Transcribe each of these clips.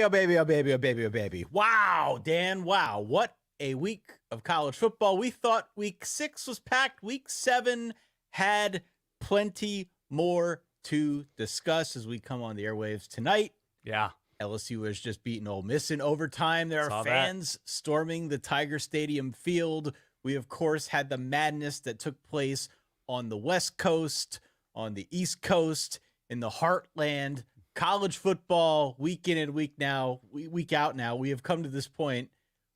oh baby, oh baby, oh baby, oh baby. Wow, Dan, wow. What a week of college football. We thought week 6 was packed. Week 7 had plenty more to discuss as we come on the airwaves tonight. Yeah. LSU has just beaten Ole Miss in overtime. There are fans storming the Tiger Stadium field. We, of course, had the madness that took place on the West Coast, on the East Coast, in the heartland. College football, week in and week out now, we have come to this point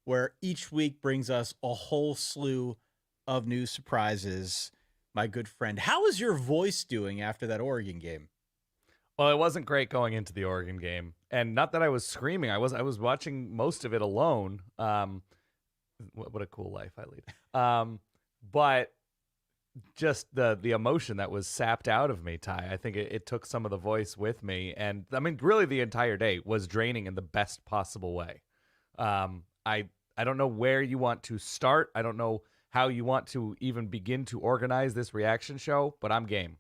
where each week brings us a whole slew of new surprises. My good friend, how is your voice doing after that Oregon game? Well, it wasn't great going into the Oregon game, and not that I was screaming. I was watching most of it alone. What a cool life I lead. But just the emotion that was sapped out of me, Ty. I think it took some of the voice with me, and I mean, really, the entire day was draining in the best possible way. I don't know where you want to start. I don't know how you want to even begin to organize this reaction show, but I'm game.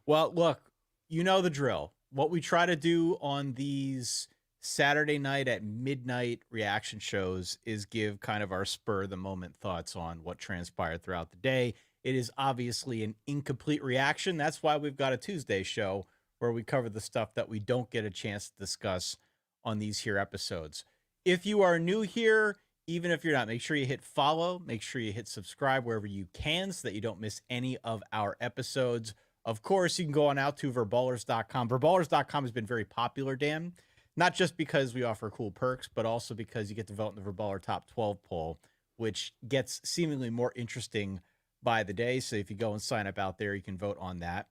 Well, look, you know the drill. What we try to do on these Saturday night at midnight reaction shows is give kind of our spur of the moment thoughts on what transpired throughout the day. It is obviously an incomplete reaction. That's why we've got a Tuesday show where we cover the stuff that we don't get a chance to discuss on these here episodes. If you are new here, even if you're not, make sure you hit follow. Make sure you hit subscribe wherever you can so that you don't miss any of our episodes. Of course, you can go on out to verballers.com. Verballers.com has been very popular, Dan, not just because we offer cool perks, but also because you get to vote in the Verballer Top 12 poll, which gets seemingly more interesting by the day. So if you go and sign up out there, you can vote on that.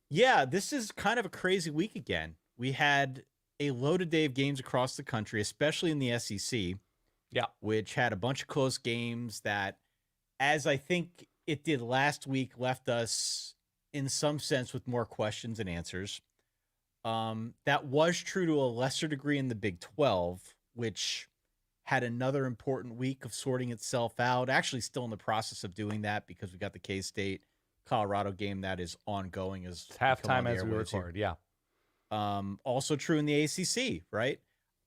Yeah, this is kind of a crazy week again. We had a loaded day of games across the country, especially in the SEC. Yeah, which had a bunch of close games that, as I think it did last week, left us in some sense with more questions than answers. That was true to a lesser degree in the Big 12, which had another important week of sorting itself out. Actually, still in the process of doing that because we got the K-State Colorado game that is ongoing as it's halftime as we record. Yeah. Also true in the ACC, right?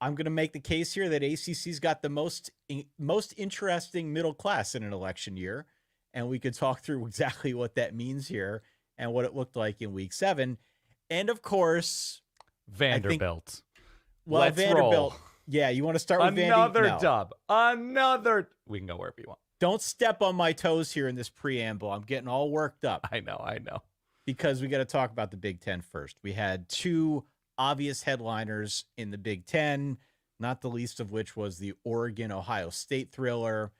I'm going to make the case here that ACC's got the most interesting middle class in an election year, and we could talk through exactly what that means here and what it looked like in week 7. And of course, Vanderbilt. Let's Vanderbilt. Roll. Yeah, you want to start with another Vandy? No. dub. Another. We can go wherever you want. Don't step on my toes here in this preamble. I'm getting all worked up. I know. Because we got to talk about the Big Ten first. We had 2 obvious headliners in the Big Ten, not the least of which was the Oregon-Ohio State thriller.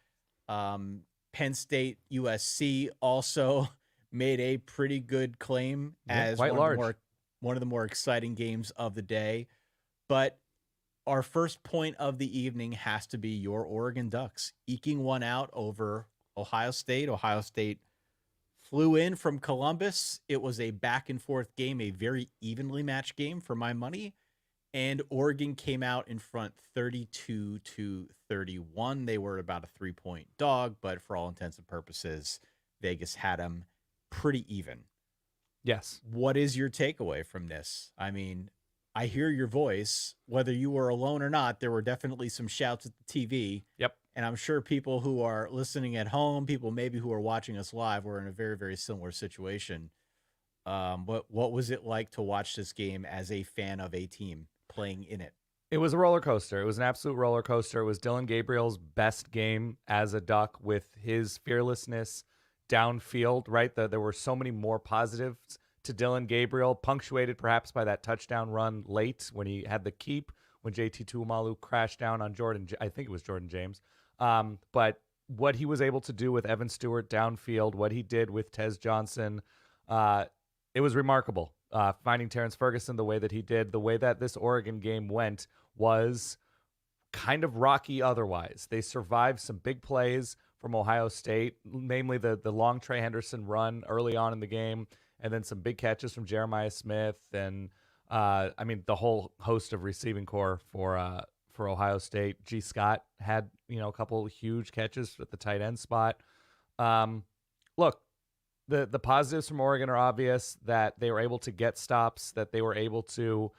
Penn State-USC also made a pretty good claim as one of the more exciting games of the day. But our first point of the evening has to be your Oregon Ducks eking one out over Ohio State. Ohio State flew in from Columbus. It was a back-and-forth game, a very evenly matched game for my money. And Oregon came out in front 32-31. They were about a 3-point dog, but for all intents and purposes, Vegas had them pretty even. Yes. What is your takeaway from this? I mean, I hear your voice. Whether you were alone or not, there were definitely some shouts at the TV. Yep. And I'm sure people who are listening at home, people maybe who are watching us live, were in a very, very similar situation. What was it like to watch this game as a fan of a team playing in it? It was a roller coaster. It was an absolute roller coaster. It was Dylan Gabriel's best game as a Duck with his fearlessness downfield, right? There were so many more positives to Dylan Gabriel, punctuated perhaps by that touchdown run late when he had the keep, when JT Tuimalu crashed down on I think it was Jordan James. But what he was able to do with Evan Stewart downfield, what he did with Tez Johnson, it was remarkable. Finding Terrence Ferguson the way that he did, the way that this Oregon game went was kind of rocky otherwise. They survived some big plays from Ohio State, namely the long Trey Henderson run early on in the game, and then some big catches from Jeremiah Smith, and the whole host of receiving core for Ohio State. G. Scott had a couple huge catches at the tight end spot. Look, the positives from Oregon are obvious, that they were able to get stops, that they were able to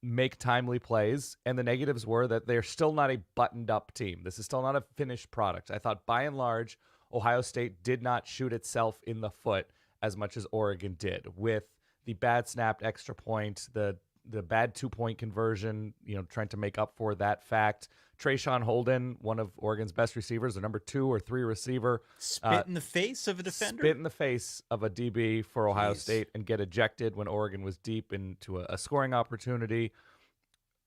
make timely plays, and the negatives were that they're still not a buttoned up team. This is still not a finished product. I thought by and large, Ohio State did not shoot itself in the foot as much as Oregon did, with the bad snapped extra point, the bad 2-point conversion, trying to make up for that fact. Trayshawn Holden, one of Oregon's best receivers, the number 2 or 3 receiver. Spit in the face of a defender? Spit in the face of a DB for Ohio Jeez. State and get ejected when Oregon was deep into a scoring opportunity.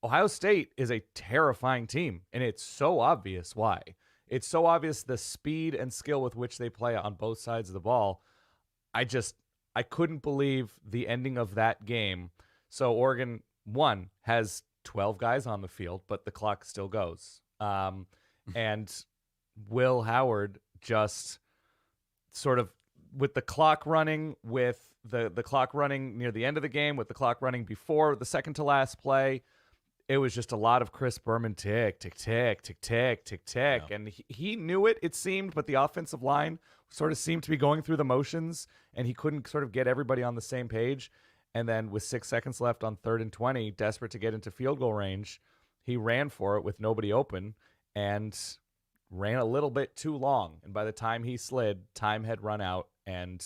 Ohio State is a terrifying team, and it's so obvious why. It's so obvious the speed and skill with which they play on both sides of the ball. I couldn't believe the ending of that game. So Oregon, one, has 12 guys on the field, but the clock still goes. And Will Howard just sort of, with the clock running, with the clock running near the end of the game, with the clock running before the second to last play, it was just a lot of Chris Berman tick, tick, tick, tick, tick, tick, tick. Yeah. And he knew it seemed, but the offensive line sort of seemed to be going through the motions, and he couldn't sort of get everybody on the same page. And then with 6 seconds left on 3rd and 20, desperate to get into field goal range, he ran for it with nobody open and ran a little bit too long. And by the time he slid, time had run out, and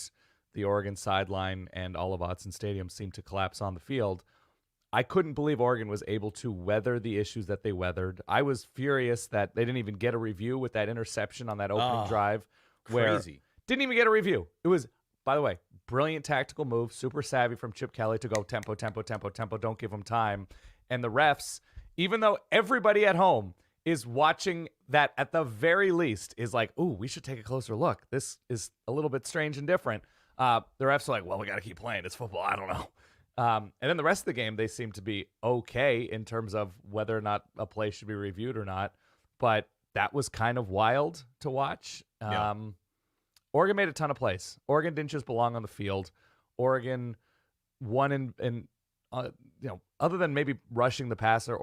the Oregon sideline and all of Autzen Stadium seemed to collapse on the field. I couldn't believe Oregon was able to weather the issues that they weathered. I was furious that they didn't even get a review with that interception on that opening drive. Crazy. Didn't even get a review. It was, by the way, brilliant tactical move, super savvy from Chip Kelly to go tempo, tempo, tempo, tempo, don't give them time. And the refs, even though everybody at home is watching that at the very least, is like, ooh, we should take a closer look. This is a little bit strange and different. The refs are like, well, we got to keep playing. It's football. I don't know. And then the rest of the game, they seem to be okay in terms of whether or not a play should be reviewed or not. But that was kind of wild to watch. Yeah. Oregon made a ton of plays. Oregon didn't just belong on the field. Oregon won in other than maybe rushing the passer,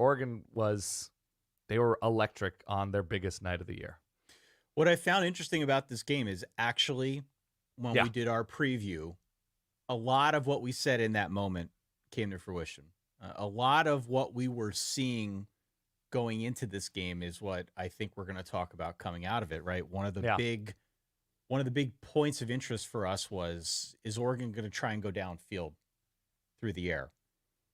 they were electric on their biggest night of the year. What I found interesting about this game is actually when we did our preview, a lot of what we said in that moment came to fruition. A lot of what we were seeing going into this game is what I think we're going to talk about coming out of it, right? One of the big points of interest for us is Oregon going to try and go downfield through the air?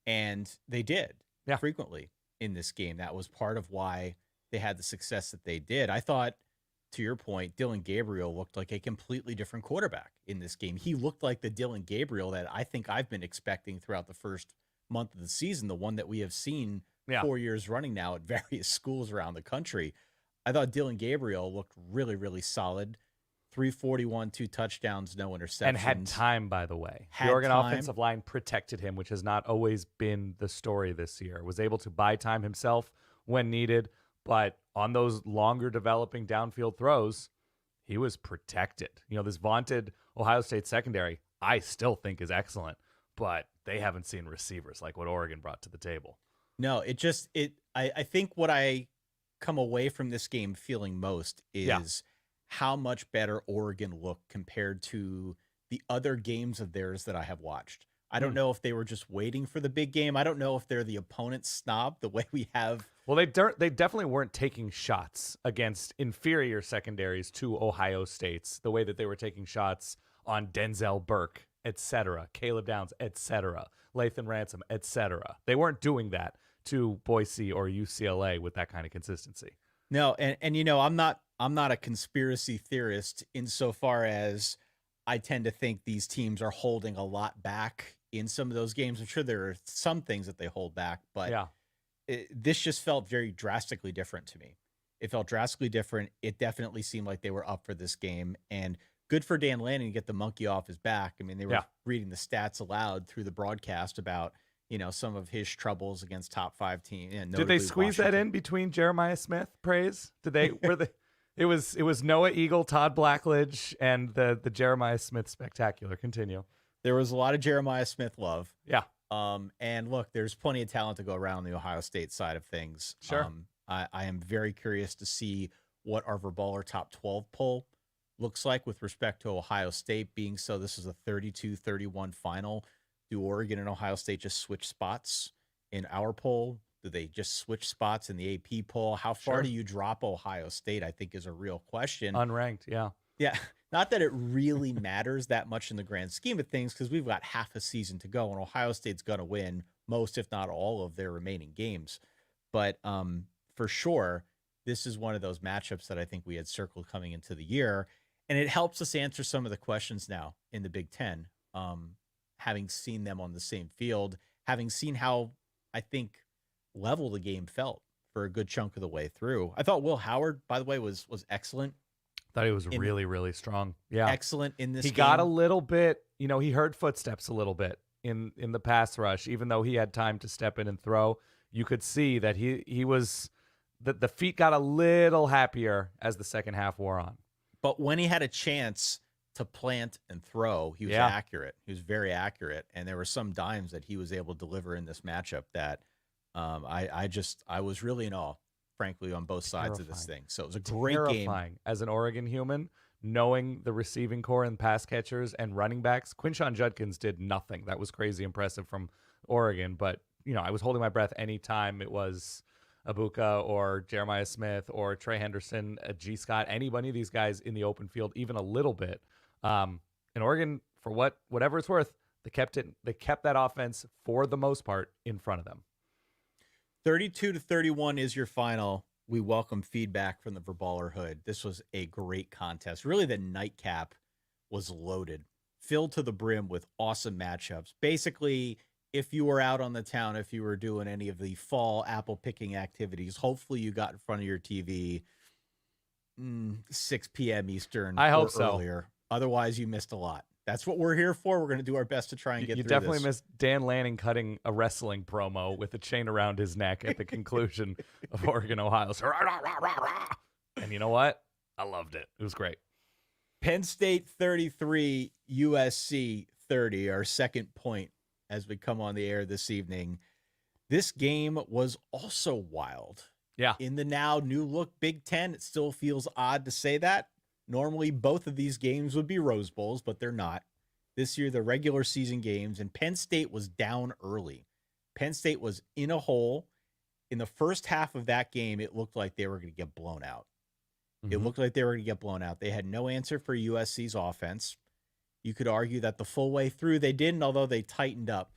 And they did frequently in this game. That was part of why they had the success that they did. I thought, to your point, Dillon Gabriel looked like a completely different quarterback in this game. He looked like the Dillon Gabriel that I think I've been expecting throughout the first month of the season, the one that we have seen 4 years running now at various schools around the country. I thought Dillon Gabriel looked really, really solid. 341, 2 touchdowns, no interceptions. And had time, by the way. The Oregon offensive line protected him, which has not always been the story this year. Was able to buy time himself when needed, but on those longer developing downfield throws, he was protected. This vaunted Ohio State secondary, I still think is excellent, but they haven't seen receivers like what Oregon brought to the table. No, I think what I come away from this game feeling most is how much better Oregon looked compared to the other games of theirs that I have watched. I don't know if they were just waiting for the big game. I don't know if they're the opponent snob the way we have. Well, they definitely weren't taking shots against inferior secondaries to Ohio State's the way that they were taking shots on Denzel Burke, etc., Caleb Downs, etc., Lathan Ransom, etc. They weren't doing that to Boise or UCLA with that kind of consistency. No, and I'm not a conspiracy theorist insofar as I tend to think these teams are holding a lot back in some of those games. I'm sure there are some things that they hold back, but this just felt very drastically different to me. It felt drastically different. It definitely seemed like they were up for this game, and good for Dan Lanning to get the monkey off his back. I mean, they were reading the stats aloud through the broadcast about some of his troubles against top 5 teams. Did they squeeze that in between Jeremiah Smith praise? Did they? It was Noah Eagle, Todd Blackledge, and the Jeremiah Smith spectacular. Continue. There was a lot of Jeremiah Smith love. Yeah. And look, there's plenty of talent to go around the Ohio State side of things. Sure. I am very curious to see what our Verballer top 12 poll looks like with respect to Ohio State being so. This is a 32-31 final. Do Oregon and Ohio State just switch spots in our poll? Do they just switch spots in the AP poll? How far Sure. do you drop Ohio State, I think, is a real question. Unranked, yeah. Yeah, not that it really matters that much in the grand scheme of things, because we've got half a season to go, and Ohio State's going to win most, if not all, of their remaining games. But for sure, this is one of those matchups that I think we had circled coming into the year, and it helps us answer some of the questions now in the Big Ten, having seen them on the same field, having seen how I think level the game felt for a good chunk of the way through. I thought Will Howard, by the way, was excellent. Thought he was really, really strong. Yeah. Excellent in this He game. got a little bit, he heard footsteps a little bit in the pass rush, even though he had time to step in and throw. You could see that he was the feet got a little happier as the second half wore on. But when he had a chance to plant and throw, he was accurate. He was very accurate. And there were some dimes that he was able to deliver in this matchup that I was really in awe, frankly, on both sides of this thing. So it was a great game. As an Oregon human, knowing the receiving core and pass catchers and running backs. Quinshon Judkins did nothing. That was crazy impressive from Oregon. But, I was holding my breath anytime it was Abuka or Jeremiah Smith or Trey Henderson, G. Scott, anybody of these guys in the open field, even a little bit. And Oregon, for whatever it's worth, they kept that offense for the most part in front of them. 32-31 is your final. We welcome feedback from the Verballer Hood. This was a great contest. Really, the nightcap was loaded, filled to the brim with awesome matchups. Basically, if you were out on the town, if you were doing any of the fall apple picking activities, hopefully you got in front of your TV 6 p.m. Eastern or so. Earlier. Otherwise, you missed a lot. That's what we're here for. We're going to do our best to try and get through this. You definitely missed Dan Lanning cutting a wrestling promo with a chain around his neck at the conclusion of Oregon, Ohio. And you know what? I loved it. It was great. Penn State 33, USC 30, our second point as we come on the air this evening. This game was also wild. Yeah. In the now new look Big Ten, it still feels odd to say that. Normally, both of these games would be Rose Bowls, but they're not. This year, the regular season games, and Penn State was down early. Penn State was in a hole. In the first half of that game, it looked like they were going to get blown out. Mm-hmm. It looked like they were going to get blown out. They had no answer for USC's offense. You could argue that the full way through they didn't, although they tightened up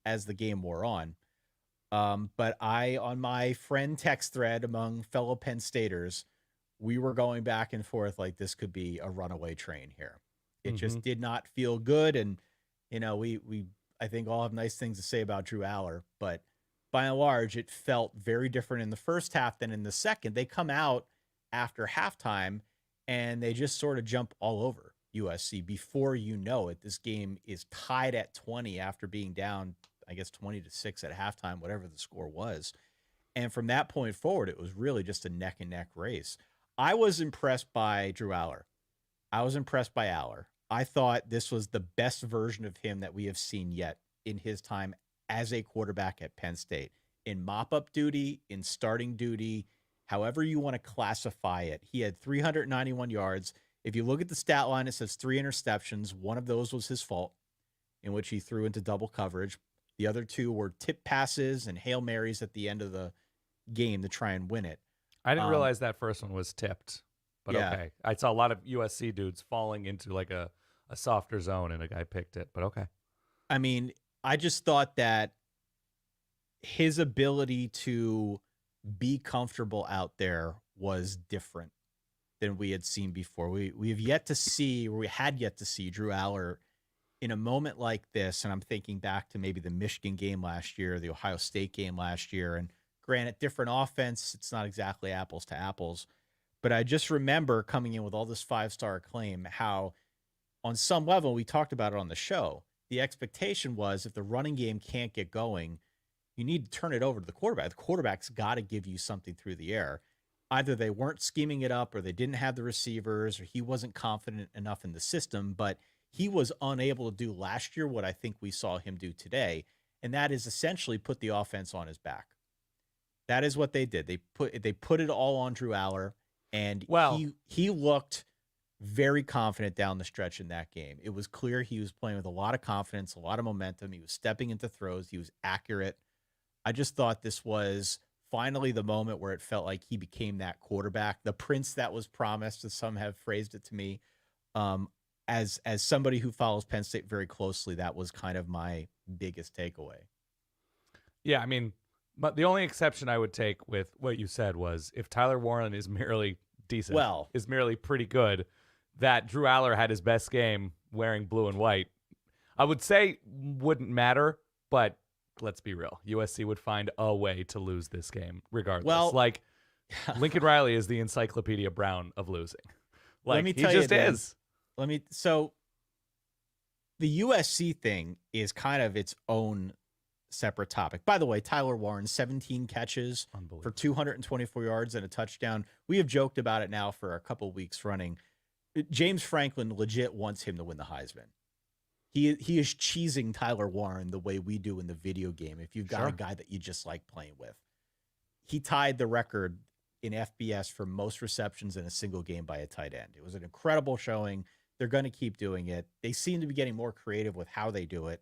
as the game wore on. But on my friend text thread among fellow Penn Staters, we were going back and forth like this could be a runaway train here. It just did not feel good. And, we I think all have nice things to say about Drew Aller, but by and large, it felt very different in the first half than in the second. They come out after halftime and they just sort of jump all over USC. Before you know it, this game is tied at 20 after being down, I guess, 20-6 at halftime, whatever the score was. And from that point forward, it was really just a neck and neck race. I was impressed by Drew Aller. I was impressed by Aller. I thought this was the best version of him that we have seen yet in his time as a quarterback at Penn State. In mop-up duty, in starting duty, however you want to classify it. He had 391 yards. If you look at the stat line, it says 3 interceptions. One of those was his fault, in which he threw into double coverage. The other 2 were tip passes and Hail Marys at the end of the game to try and win it. I didn't realize that first one was tipped, but okay. I saw a lot of USC dudes falling into like a softer zone, and a guy picked it, but okay. I mean, I just thought that his ability to be comfortable out there was different than we had seen before. We had yet to see Drew Aller in a moment like this, and I'm thinking back to maybe the Michigan game last year, the Ohio State game last year, and granted, different offense, it's not exactly apples to apples, but I just remember coming in with all this 5-star acclaim, how on some level, we talked about it on the show, the expectation was if the running game can't get going, you need to turn it over to the quarterback. The quarterback's got to give you something through the air. Either they weren't scheming it up, or they didn't have the receivers, or he wasn't confident enough in the system, but he was unable to do last year what I think we saw him do today, and that is essentially put the offense on his back. That is what they did. They put it all on Drew Aller, and he looked very confident down the stretch in that game. It was clear he was playing with a lot of confidence, a lot of momentum. He was stepping into throws. He was accurate. I just thought this was finally the moment where it felt like he became that quarterback, the prince that was promised, as some have phrased it to me. Um, as somebody who follows Penn State very closely, that was kind of my biggest takeaway. Yeah, I mean, but the only exception I would take with what you said was if Tyler Warren is merely decent, is merely pretty good, that Drew Aller had his best game wearing blue and white, I would say wouldn't matter, but let's be real. USC would find a way to lose this game regardless. Well, like, Lincoln Riley is the Encyclopedia Brown of losing. Like, let me he tell just you, is. So the USC thing is kind of its own separate topic. By the way, Tyler Warren, 17 catches for 224 yards and a touchdown. We have joked about it now for a couple weeks running. James Franklin legit wants him to win the Heisman. He is cheesing Tyler Warren the way we do in the video game. If you've got a guy that you just like playing with, he tied the record in FBS for most receptions in a single game by a tight end. It was an incredible showing. They're going to keep doing it. They seem to be getting more creative with how they do it.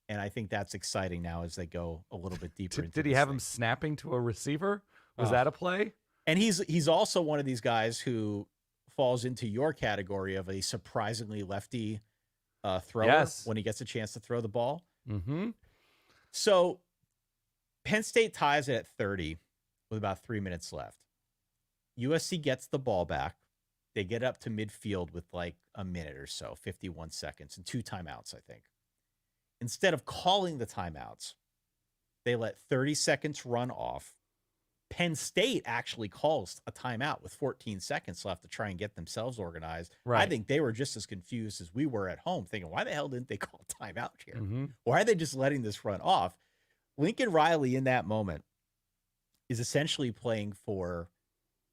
And I think that's exciting now as they go a little bit deeper. Did he have him snapping to a receiver? Was that a play? And he's also one of these guys who falls into your category of a surprisingly lefty thrower when he gets a chance to throw the ball. Mm-hmm. So Penn State ties it at 30 with about 3 minutes left. USC gets the ball back. They get up to midfield with like a minute or so, 51 seconds, and 2 timeouts, I think. Instead of calling the timeouts, they let 30 seconds run off. Penn State actually calls a timeout with 14 seconds left to try and get themselves organized. Right. I think they were just as confused as we were at home, thinking, why the hell didn't they call timeout here? Mm-hmm. Why are they just letting this run off? Lincoln Riley in that moment is essentially playing for,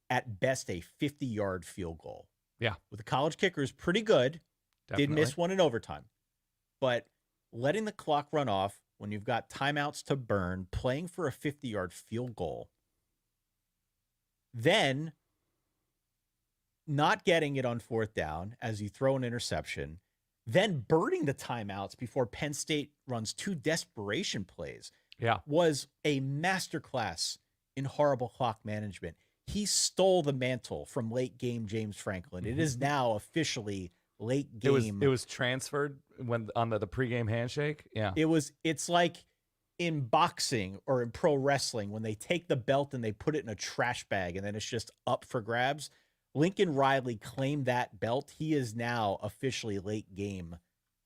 at best, a 50-yard field goal. Yeah. With the college kickers, pretty good. Definitely. Did miss one in overtime. But letting the clock run off when you've got timeouts to burn, playing for a 50-yard field goal, then not getting it on 4th down as you throw an interception, then burning the timeouts before Penn State runs 2 desperation plays, was a masterclass in horrible clock management. He stole the mantle from late game James Franklin. It is now officially late game. It was transferred when on the pregame handshake. Yeah. It's like in boxing or in pro wrestling when they take the belt and they put it in a trash bag and then it's just up for grabs. Lincoln Riley claimed that belt. He is now officially late game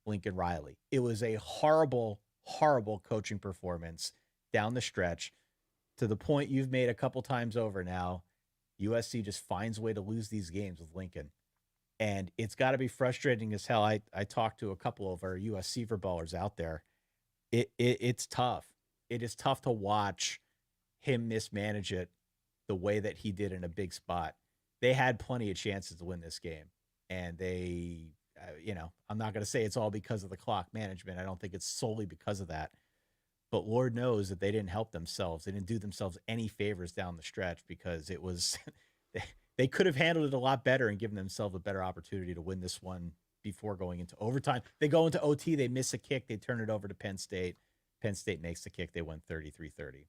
Lincoln Riley. It was a horrible, horrible coaching performance down the stretch, to the point you've made a couple times over now. USC just finds a way to lose these games with Lincoln. And it's got to be frustrating as hell. I talked to a couple of our USC footballers out there. It's tough. It is tough to watch him mismanage it the way that he did in a big spot. They had plenty of chances to win this game. And they, I'm not going to say it's all because of the clock management. I don't think it's solely because of that. But Lord knows that they didn't help themselves. They didn't do themselves any favors down the stretch, because it was they could have handled it a lot better and given themselves a better opportunity to win this one before going into overtime. They go into OT, they miss a kick, they turn it over to Penn State. Penn State makes the kick, they win 33-30.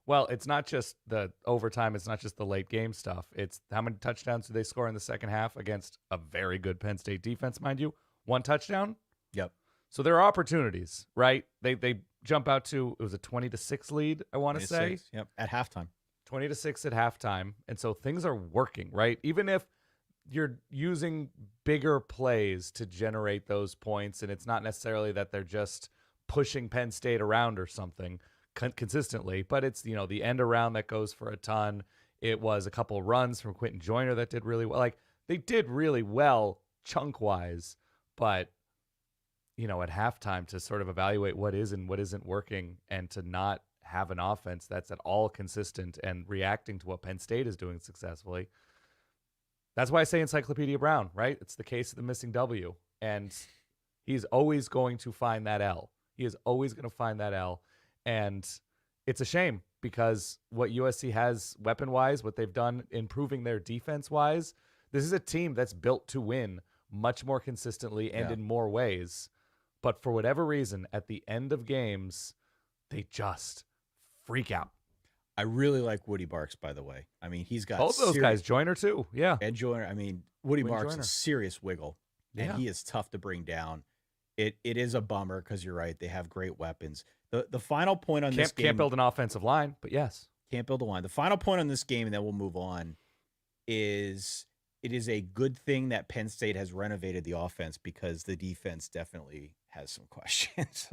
Well, it's not just the overtime, it's not just the late game stuff. It's how many touchdowns do they score in the second half against a very good Penn State defense, mind you? 1 touchdown? Yep. So there are opportunities, right? They jump out to, it was a 20-6 lead, I want to say. Yep, at halftime. 20-6 at halftime. And so things are working, right? Even if you're using bigger plays to generate those points, and it's not necessarily that they're just pushing Penn State around or something consistently, but it's, the end around that goes for a ton. It was a couple runs from Quentin Joyner that did really well. Like, they did really well chunk-wise, but at halftime, to sort of evaluate what is and what isn't working, and to not have an offense that's at all consistent and reacting to what Penn State is doing successfully. That's why I say Encyclopedia Brown, right? It's the case of the missing W. And he's always going to find that L. He is always going to find that L. And it's a shame, because what USC has weapon-wise, what they've done improving their defense-wise, this is a team that's built to win much more consistently and in more ways. But for whatever reason, at the end of games, they just freak out. I really like Woody Barks, by the way. I mean, he's got Both those guys, Joyner too. Yeah. Ed Joyner. I mean, Woody Win Barks Joyner. is serious wiggle, and Yeah. he is tough to bring down. It is a bummer because you're right. They have great weapons. The final point on this game. Can't build an offensive line, but yes. Can't build a line. The final point on this game, and then we'll move on, is it is a good thing that Penn State has renovated the offense because the defense definitely has some questions.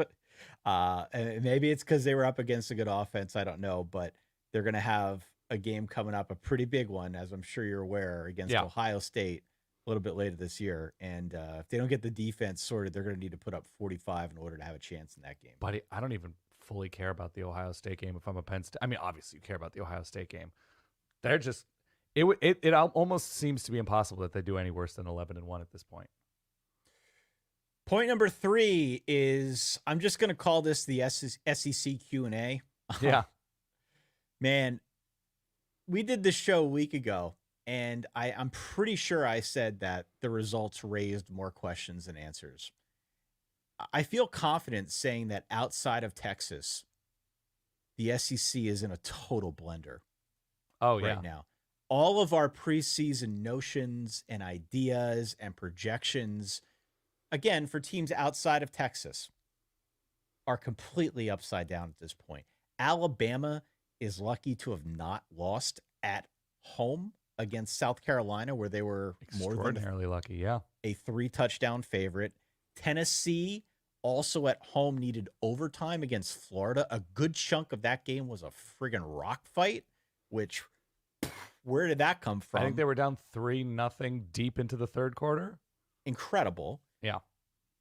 And maybe it's because they were up against a good offense. I don't know, but they're going to have a game coming up, a pretty big one, as I'm sure you're aware, against Ohio State a little bit later this year. And if they don't get the defense sorted, they're going to need to put up 45 in order to have a chance in that game. Buddy, I don't even fully care about the Ohio State game if I'm a Penn State. I mean, obviously you care about the Ohio State game. They're just it almost seems to be impossible that they do any worse than 11-1 at this point. Point number 3 is I'm just going to call this the SEC Q&A. Yeah. Man, we did this show a week ago, and I'm pretty sure I said that the results raised more questions than answers. I feel confident saying that outside of Texas, the SEC is in a total blender. Oh, yeah. Right now. All of our preseason notions and ideas and projections, again, for teams outside of Texas, are completely upside down at this point. Alabama is lucky to have not lost at home against South Carolina, where they were extraordinarily lucky, yeah. A 3-touchdown favorite. Tennessee also at home needed overtime against Florida. A good chunk of that game was a friggin' rock fight, which, where did that come from? I think they were down 3-0 deep into the third quarter. Incredible. Yeah.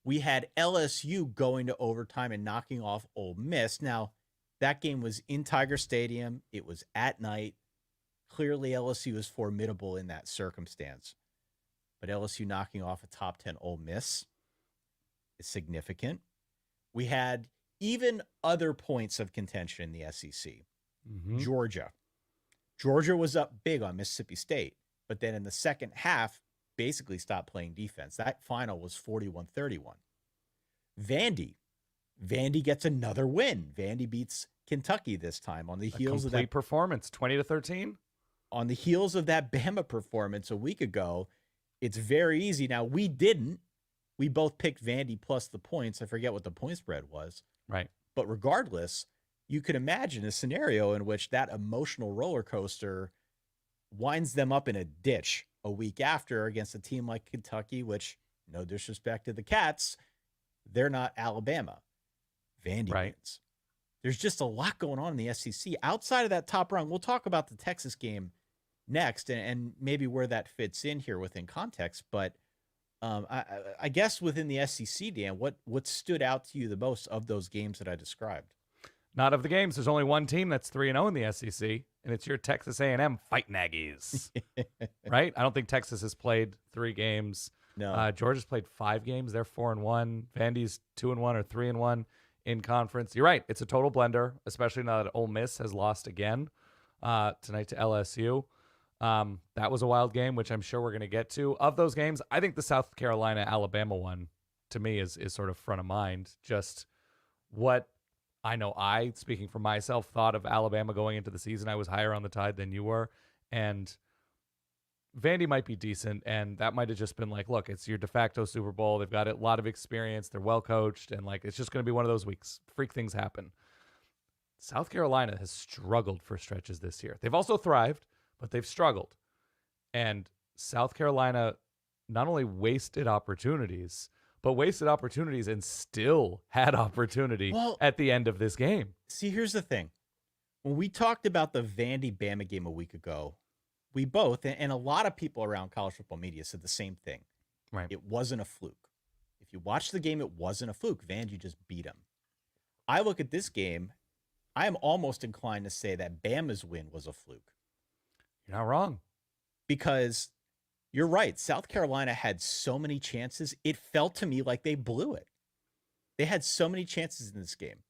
We had LSU going to overtime and knocking off Ole Miss. Now, that game was in Tiger Stadium. It was at night. Clearly, LSU is formidable in that circumstance. But LSU knocking off a top 10 Ole Miss is significant. We had even other points of contention in the SEC. Mm-hmm. Georgia was up big on Mississippi State, but then in the second half, basically stopped playing defense. That final was 41-31. Vandy gets another win. Vandy beats Kentucky this time on the heels of that performance, 20-13. On the heels of that Bama performance a week ago, it's very easy. Now, we didn't. We both picked Vandy plus the points. I forget what the point spread was. Right. But regardless, you can imagine a scenario in which that emotional roller coaster winds them up in a ditch a week after against a team like Kentucky, which, no disrespect to the Cats, they're not Alabama. Vandy wins. There's just a lot going on in the SEC. Outside of that top rung, we'll talk about the Texas game next and maybe where that fits in here within context. But I guess within the SEC, Dan, what stood out to you the most of those games that I described? Not of the games. There's only one team that's 3-0 in the SEC, and it's your Texas A&M Fighting Aggies, right? I don't think Texas has played 3 games. No. Georgia's played 5 games. They're 4-1. Vandy's 2-1 or 3-1 in conference. You're right. It's a total blender, especially now that Ole Miss has lost again tonight to LSU. That was a wild game, which I'm sure we're going to get to. Of those games, I think the South Carolina-Alabama one, to me, is sort of front of mind. Just what I know speaking for myself, thought of Alabama going into the season. I was higher on the Tide than you were. And Vandy might be decent, and that might have just been like, look, it's your de facto Super Bowl. They've got a lot of experience. They're well coached, and like it's just going to be one of those weeks. Freak things happen. South Carolina has struggled for stretches this year. They've also thrived, but they've struggled. And South Carolina not only wasted opportunities, but wasted opportunities and still had opportunity at the end of this game. See, here's the thing. When we talked about the Vandy-Bama game a week ago, we both, and a lot of people around college football media said the same thing. Right. It wasn't a fluke. If you watch the game, it wasn't a fluke. Vandy just beat them. I look at this game, I am almost inclined to say that Bama's win was a fluke. You're not wrong. Because you're right. South Carolina had so many chances. It felt to me like they blew it. They had so many chances in this game.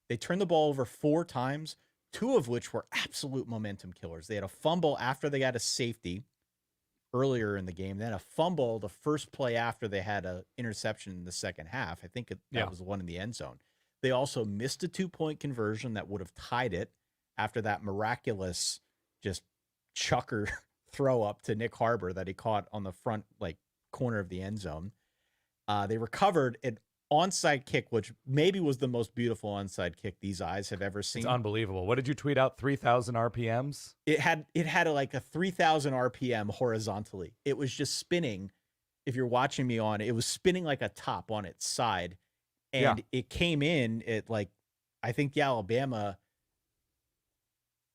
They turned the ball over 4 times, 2 of which were absolute momentum killers. They had a fumble after they got a safety earlier in the game, then a fumble the first play after they had an interception in the second half. I think that was the one in the end zone. They also missed a 2-point conversion that would have tied it after that miraculous just chucker throw up to Nick Harbor that he caught on the front corner of the end zone. They recovered an onside kick, which maybe was the most beautiful onside kick these eyes have ever seen. It's unbelievable. What did you tweet out? 3,000 RPMs? It had like a 3,000 RPM horizontally. It was just spinning. If you're watching me on, it was spinning like a top on its side. And it came in at I think the Alabama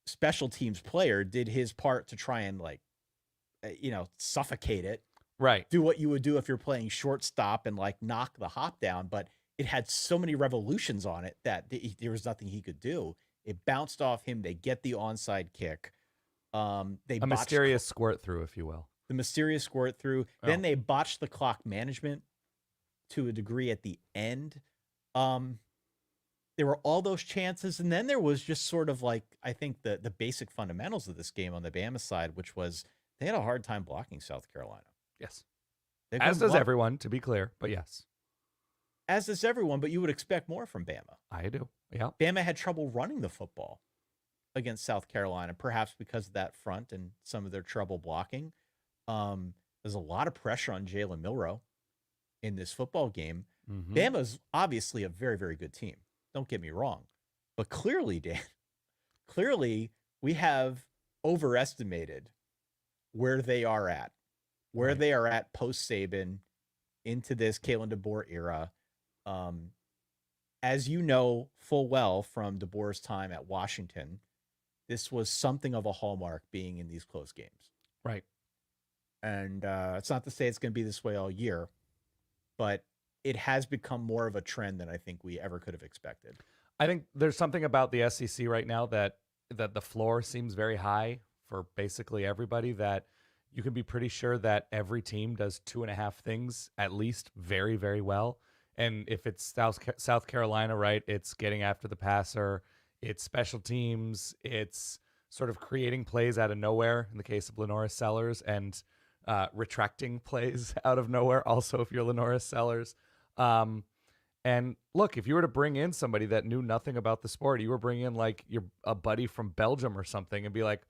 special teams player did his part to try and suffocate it. Right. Do what you would do if you're playing shortstop and knock the hop down. But it had so many revolutions on it that there was nothing he could do. It bounced off him. They get the onside kick. A mysterious squirt through, if you will. The mysterious squirt through. Oh. Then they botched the clock management to a degree at the end. There were all those chances. And then there was just sort of I think the basic fundamentals of this game on the Bama side, which was they had a hard time blocking South Carolina. Yes. As does everyone, to be clear, but yes. As does everyone, but you would expect more from Bama. I do, yeah. Bama had trouble running the football against South Carolina, perhaps because of that front and some of their trouble blocking. There's a lot of pressure on Jalen Milroe in this football game. Mm-hmm. Bama's obviously a very, very good team. Don't get me wrong. But clearly, Dan, we have overestimated where they are at. They are at post-Saban into this Kalen DeBoer era. As you know full well from DeBoer's time at Washington, this was something of a hallmark being in these close games. Right. And it's not to say it's going to be this way all year, but it has become more of a trend than I think we ever could have expected. I think there's something about the SEC right now that the floor seems very high for basically everybody, that you can be pretty sure that every team does 2.5 things at least very, very well. And if it's South Carolina, right, it's getting after the passer, it's special teams, it's sort of creating plays out of nowhere in the case of Lenoris Sellers, and retracting plays out of nowhere also if you're Lenoris Sellers. And look, if you were to bring in somebody that knew nothing about the sport, you were bringing in a buddy from Belgium or something and be like,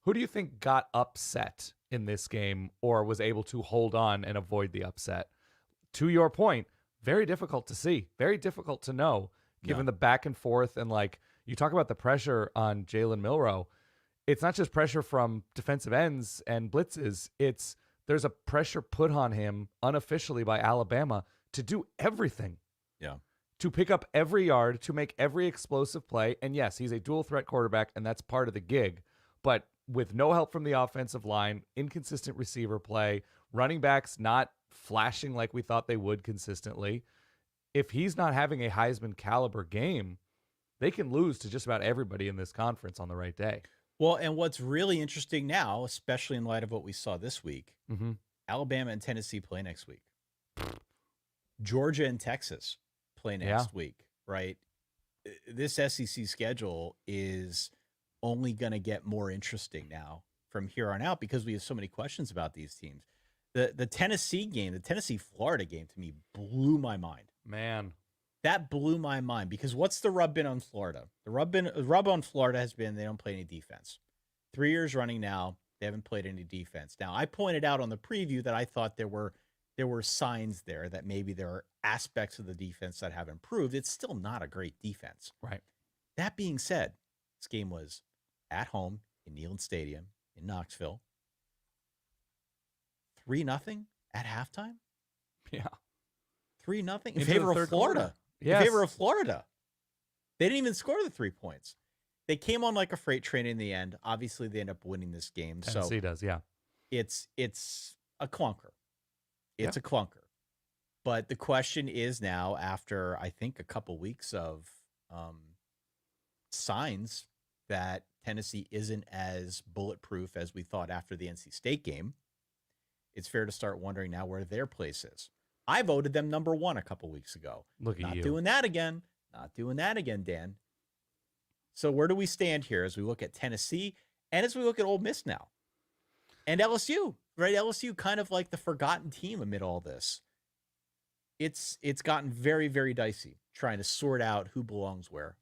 who do you think got upset in this game or was able to hold on and avoid the upset? To your point, very difficult to see, very difficult to know, given the back and forth. And you talk about the pressure on Jalen Milroe. It's not just pressure from defensive ends and blitzes. There's a pressure put on him unofficially by Alabama to do everything. Yeah. To pick up every yard, to make every explosive play. And yes, he's a dual threat quarterback, and that's part of the gig. But with no help from the offensive line, inconsistent receiver play, running backs not flashing like we thought they would consistently, if he's not having a Heisman caliber game, they can lose to just about everybody in this conference on the right day. Well, and what's really interesting now, especially in light of what we saw this week, Alabama and Tennessee play next week. Georgia and Texas play next week, right? This SEC schedule is only going to get more interesting now from here on out because we have so many questions about these teams. The Tennessee game, the Tennessee-Florida game, to me blew my mind. Man. That blew my mind because what's the rub been on Florida? The rub on Florida has been they don't play any defense. 3 years running now, they haven't played any defense. Now, I pointed out on the preview that I thought there were signs there that maybe there are aspects of the defense that have improved. It's still not a great defense. Right. That being said, this game was at home in Neyland Stadium in Knoxville. 3-0 at halftime? Yeah. 3-0 in favor of Florida. Yes. In favor of Florida. They didn't even score the 3 points. They came on like a freight train in the end. Obviously, they end up winning this game. Tennessee does, yeah. It's a clunker. It's a clunker. But the question is now, after I think a couple weeks of signs that Tennessee isn't as bulletproof as we thought after the NC State game, it's fair to start wondering now where their place is. I voted them number 1 a couple weeks ago. Look at you. Not doing that again. Not doing that again, Dan. So where do we stand here as we look at Tennessee and as we look at Ole Miss now? And LSU, right? LSU kind of like the forgotten team amid all this. It's gotten very, very dicey trying to sort out who belongs where.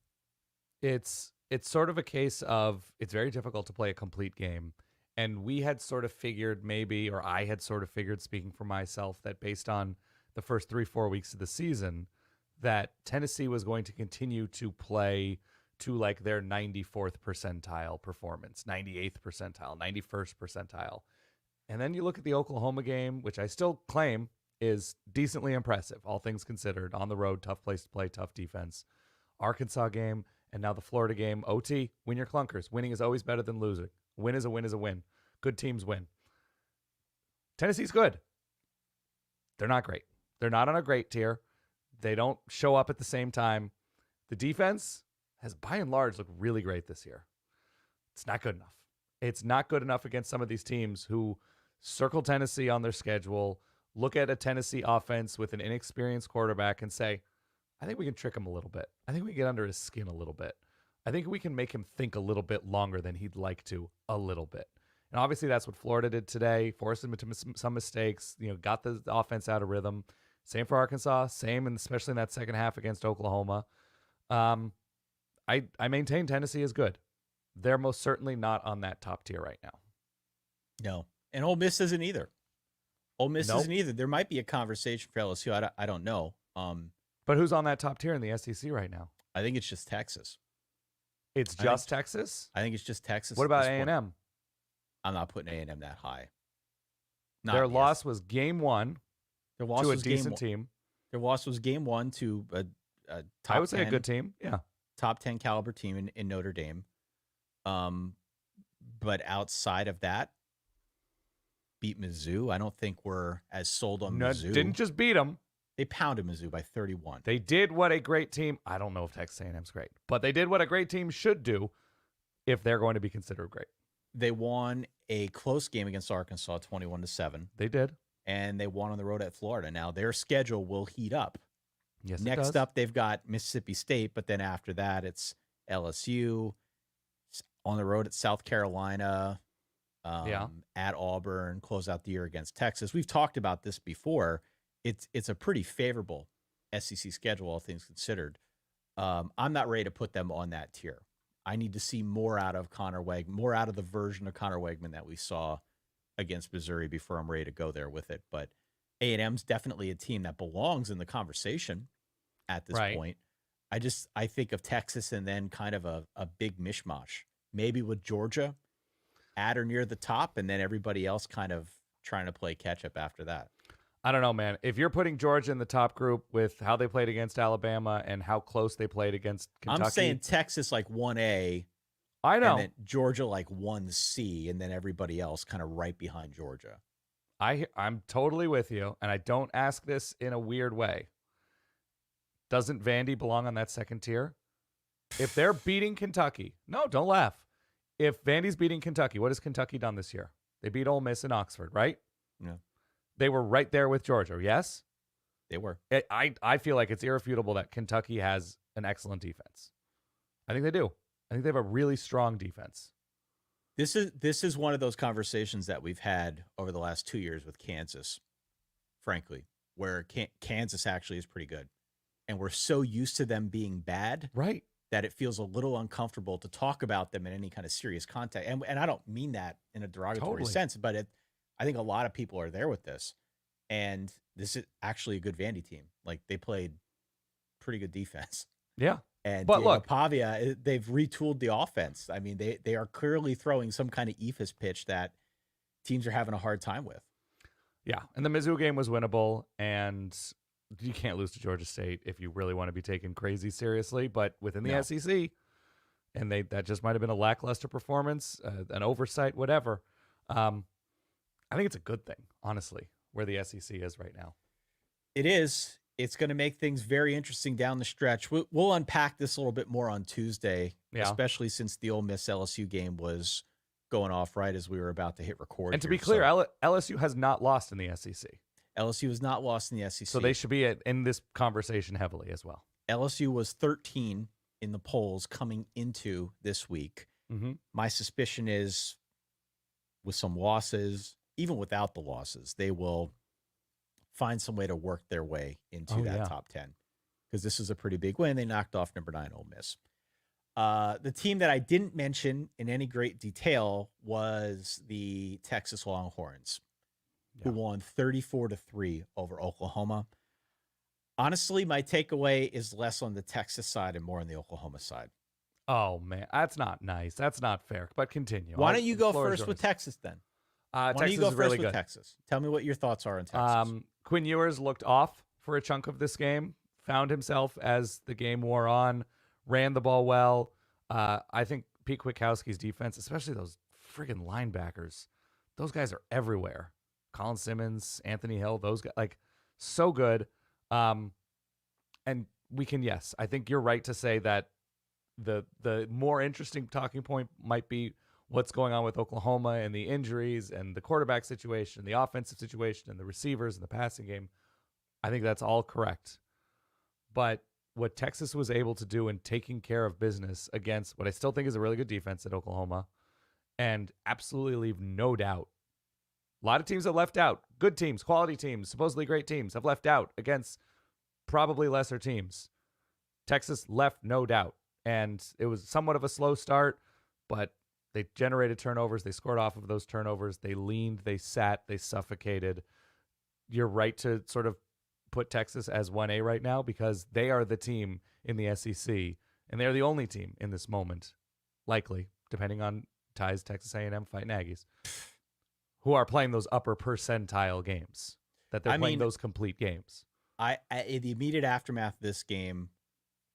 It's it's sort of a case of it's very difficult to play a complete game. And we had sort of figured maybe, or I had sort of figured, speaking for myself, that based on the first 3-4 weeks of the season, that Tennessee was going to continue to play to like their 94th percentile performance, 98th percentile, 91st percentile. And then you look at the Oklahoma game, which I still claim is decently impressive, all things considered. On the road, tough place to play, tough defense. Arkansas game, and now the Florida game. OT, win your clunkers. Winning is always better than losing. Win is a win is a win. Good teams win. Tennessee's good. They're not great. They're not on a great tier. They don't show up at the same time. The defense has, by and large, looked really great this year. It's not good enough. It's not good enough against some of these teams who circle Tennessee on their schedule, look at a Tennessee offense with an inexperienced quarterback and say, I think we can trick him a little bit. I think we can get under his skin a little bit. I think we can make him think a little bit longer than he'd like to, a little bit. And obviously that's what Florida did today, forced him into some mistakes, got the offense out of rhythm. Same for Arkansas, same, and especially in that second half against Oklahoma. I maintain Tennessee is good. They're most certainly not on that top tier right now. No. And Ole Miss isn't either. Ole Miss Nope. isn't either. There might be a conversation for LSU. I don't know. But who's on that top tier in the SEC right now? I think it's just Texas. It's just Texas? I think it's just Texas. What about A&M? I'm not putting A&M that high. Their loss was game one to a decent team. Their loss was game one to a top I would say 10, a good team. Yeah. top 10 caliber team in Notre Dame. But outside of that, beat Mizzou. I don't think we're as sold on Mizzou. Didn't just beat them. They pounded Mizzou by 31. They did what a great team. I don't know if Texas A&M's great, but they did what a great team should do if they're going to be considered great. They won a close game against Arkansas, 21-7. They did. And they won on the road at Florida. Now, their schedule will heat up. Yes, Next up, they've got Mississippi State, but then after that, it's LSU, on the road at South Carolina, at Auburn, close out the year against Texas. We've talked about this before. It's a pretty favorable SEC schedule, all things considered. I'm not ready to put them on that tier. I need to see more out of Connor Wegman, more out of the version of Connor Wegman that we saw against Missouri before I'm ready to go there with it. But A&M's definitely a team that belongs in the conversation at this point. I think of Texas and then kind of a big mishmash, maybe with Georgia at or near the top, and then everybody else kind of trying to play catch up after that. I don't know, man. If you're putting Georgia in the top group with how they played against Alabama and how close they played against Kentucky. I'm saying Texas like 1A. I know. And then Georgia like 1C, and then everybody else kind of right behind Georgia. I'm totally with you, and I don't ask this in a weird way. Doesn't Vandy belong on that second tier? If they're beating Kentucky, no, don't laugh. If Vandy's beating Kentucky, what has Kentucky done this year? They beat Ole Miss in Oxford, right? Yeah. They were right there with Georgia, yes? They were. I feel like it's irrefutable that Kentucky has an excellent defense. I think they do. I think they have a really strong defense. This is one of those conversations that we've had over the last 2 years with Kansas, frankly, where Kansas actually is pretty good. And we're so used to them being bad, right, that it feels a little uncomfortable to talk about them in any kind of serious context. And I don't mean that in a derogatory sense, but I think a lot of people are there with this. And this is actually a good Vandy team. Like, they played pretty good defense. Yeah. And but look, Pavia, they've retooled the offense. I mean, they are clearly throwing some kind of eephus pitch that teams are having a hard time with. Yeah. And the Mizzou game was winnable, and you can't lose to Georgia State if you really want to be taken crazy seriously. But within the SEC, and that just might have been a lackluster performance, an oversight, whatever. I think it's a good thing, honestly, where the SEC is right now. It is. It's going to make things very interesting down the stretch. We'll unpack this a little bit more on Tuesday, especially since the Ole Miss-LSU game was going off right as we were about to hit record. And to be clear, LSU has not lost in the SEC. LSU has not lost in the SEC. So they should be in this conversation heavily as well. LSU was 13 in the polls coming into this week. Mm-hmm. My suspicion is with some losses, even without the losses, they will find some way to work their way into that top 10, because this is a pretty big win. They knocked off number 9 Ole Miss. The team that I didn't mention in any great detail was the Texas Longhorns, who won 34-3 over Oklahoma. Honestly, my takeaway is less on the Texas side and more on the Oklahoma side. Oh, man. That's not nice. That's not fair. But continue. Why don't you go first with Texas then? Why don't you go first with Texas? Tell me what your thoughts are on Texas. Quinn Ewers looked off for a chunk of this game, found himself as the game wore on, ran the ball well. I think Pete Kwiatkowski's defense, especially those friggin' linebackers, those guys are everywhere. Colin Simmons, Anthony Hill, those guys, like, so good. And we can, yes, I think you're right to say that the more interesting talking point might be what's going on with Oklahoma and the injuries and the quarterback situation, the offensive situation, and the receivers and the passing game. I think that's all correct. But what Texas was able to do in taking care of business against what I still think is a really good defense at Oklahoma, and absolutely leave no doubt. A lot of teams have left out. Good teams, quality teams, supposedly great teams have left out against probably lesser teams. Texas left no doubt. And it was somewhat of a slow start, but they generated turnovers. They scored off of those turnovers. They leaned, they sat, they suffocated. You're right to sort of put Texas as 1A right now because they are the team in the SEC, and they're the only team in this moment, likely, depending on ties Texas A&M fighting Aggies, who are playing those upper percentile games, that they're playing those complete games. In the immediate aftermath of this game,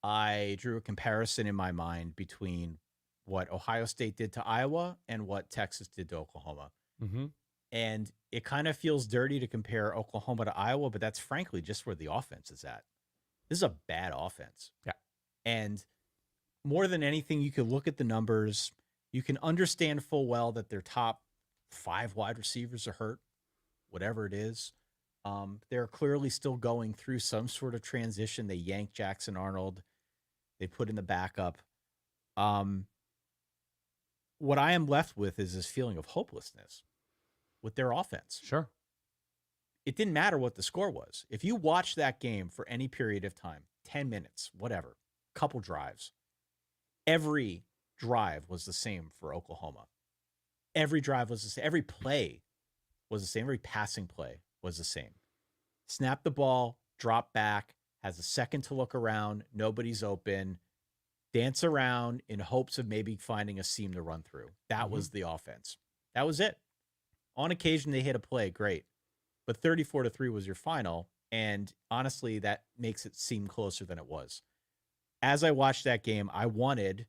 I drew a comparison in my mind between what Ohio State did to Iowa and what Texas did to Oklahoma. Mm-hmm. And it kind of feels dirty to compare Oklahoma to Iowa, but that's frankly just where the offense is at. This is a bad offense. Yeah. And more than anything, you can look at the numbers. You can understand full well that their top 5 wide receivers are hurt, whatever it is. They're clearly still going through some sort of transition. They yanked Jackson Arnold. They put in the backup. What I am left with is this feeling of hopelessness with their offense. Sure. It didn't matter what the score was. If you watch that game for any period of time, 10 minutes, whatever, couple drives, every drive was the same for Oklahoma. Every drive was the same. Every play was the same. Every passing play was the same. Snap the ball, drop back, has a second to look around, nobody's open, dance around in hopes of maybe finding a seam to run through. That was the offense. That was it. On occasion, they hit a play, great. But 34-3 was your final, and honestly, that makes it seem closer than it was. As I watched that game, I wanted,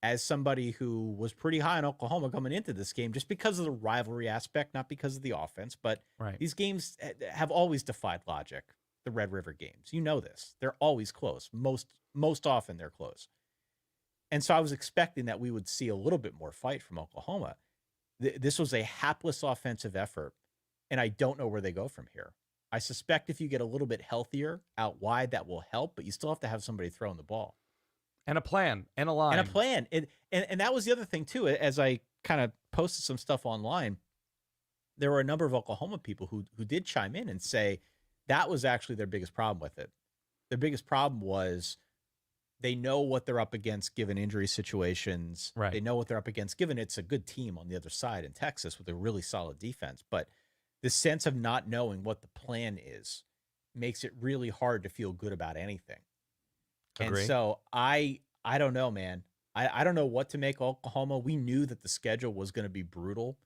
as somebody who was pretty high on Oklahoma coming into this game, just because of the rivalry aspect, not because of the offense, but these games have always defied logic, the Red River games. You know this. They're always close. Most often they're close. And so I was expecting that we would see a little bit more fight from Oklahoma. This was a hapless offensive effort, and I don't know where they go from here. I suspect if you get a little bit healthier out wide, that will help, but you still have to have somebody throwing the ball. And a plan, and a line. And a plan. And that was the other thing, too. As I kind of posted some stuff online, there were a number of Oklahoma people who did chime in and say that was actually their biggest problem with it. Their biggest problem was they know what they're up against given injury situations. Right. They know what they're up against given it's a good team on the other side in Texas with a really solid defense. But the sense of not knowing what the plan is makes it really hard to feel good about anything. Agree. And so I don't know, man. I don't know what to make of Oklahoma. We knew that the schedule was going to be brutal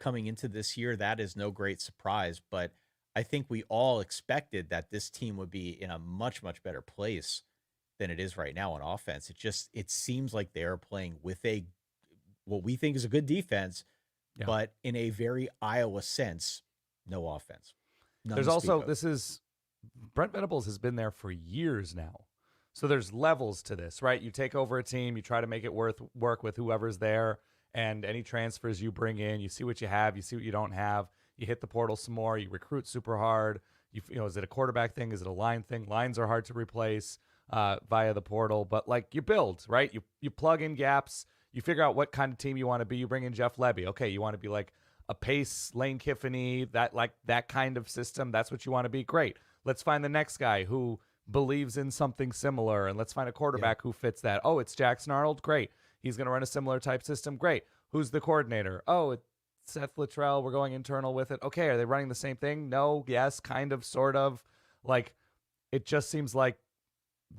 coming into this year. That is no great surprise, but I think we all expected that this team would be in a much, much better place than it is right now on offense. It seems like they are playing with what we think is a good defense, but in a very Iowa sense, no offense. There's also, Brent Venables has been there for years now. So there's levels to this, right? You take over a team, you try to make it work with whoever's there, and any transfers you bring in, you see what you have, you see what you don't have. You hit the portal some more, you recruit super hard. You know, is it a quarterback thing? Is it a line thing? Lines are hard to replace via the portal, but like you build, right? You plug in gaps, you figure out what kind of team you want to be. You bring in Jeff Lebby. Okay, you want to be like a Pace, Lane Kiffany, that kind of system. That's what you want to be. Great. Let's find the next guy who believes in something similar, and let's find a quarterback who fits that. Oh, it's Jackson Arnold. Great. He's going to run a similar type system. Great. Who's the coordinator? Oh, it's Seth Luttrell. We're going internal with it. Okay. Are they running the same thing? No. Yes. Kind of. Sort of. Like, it just seems like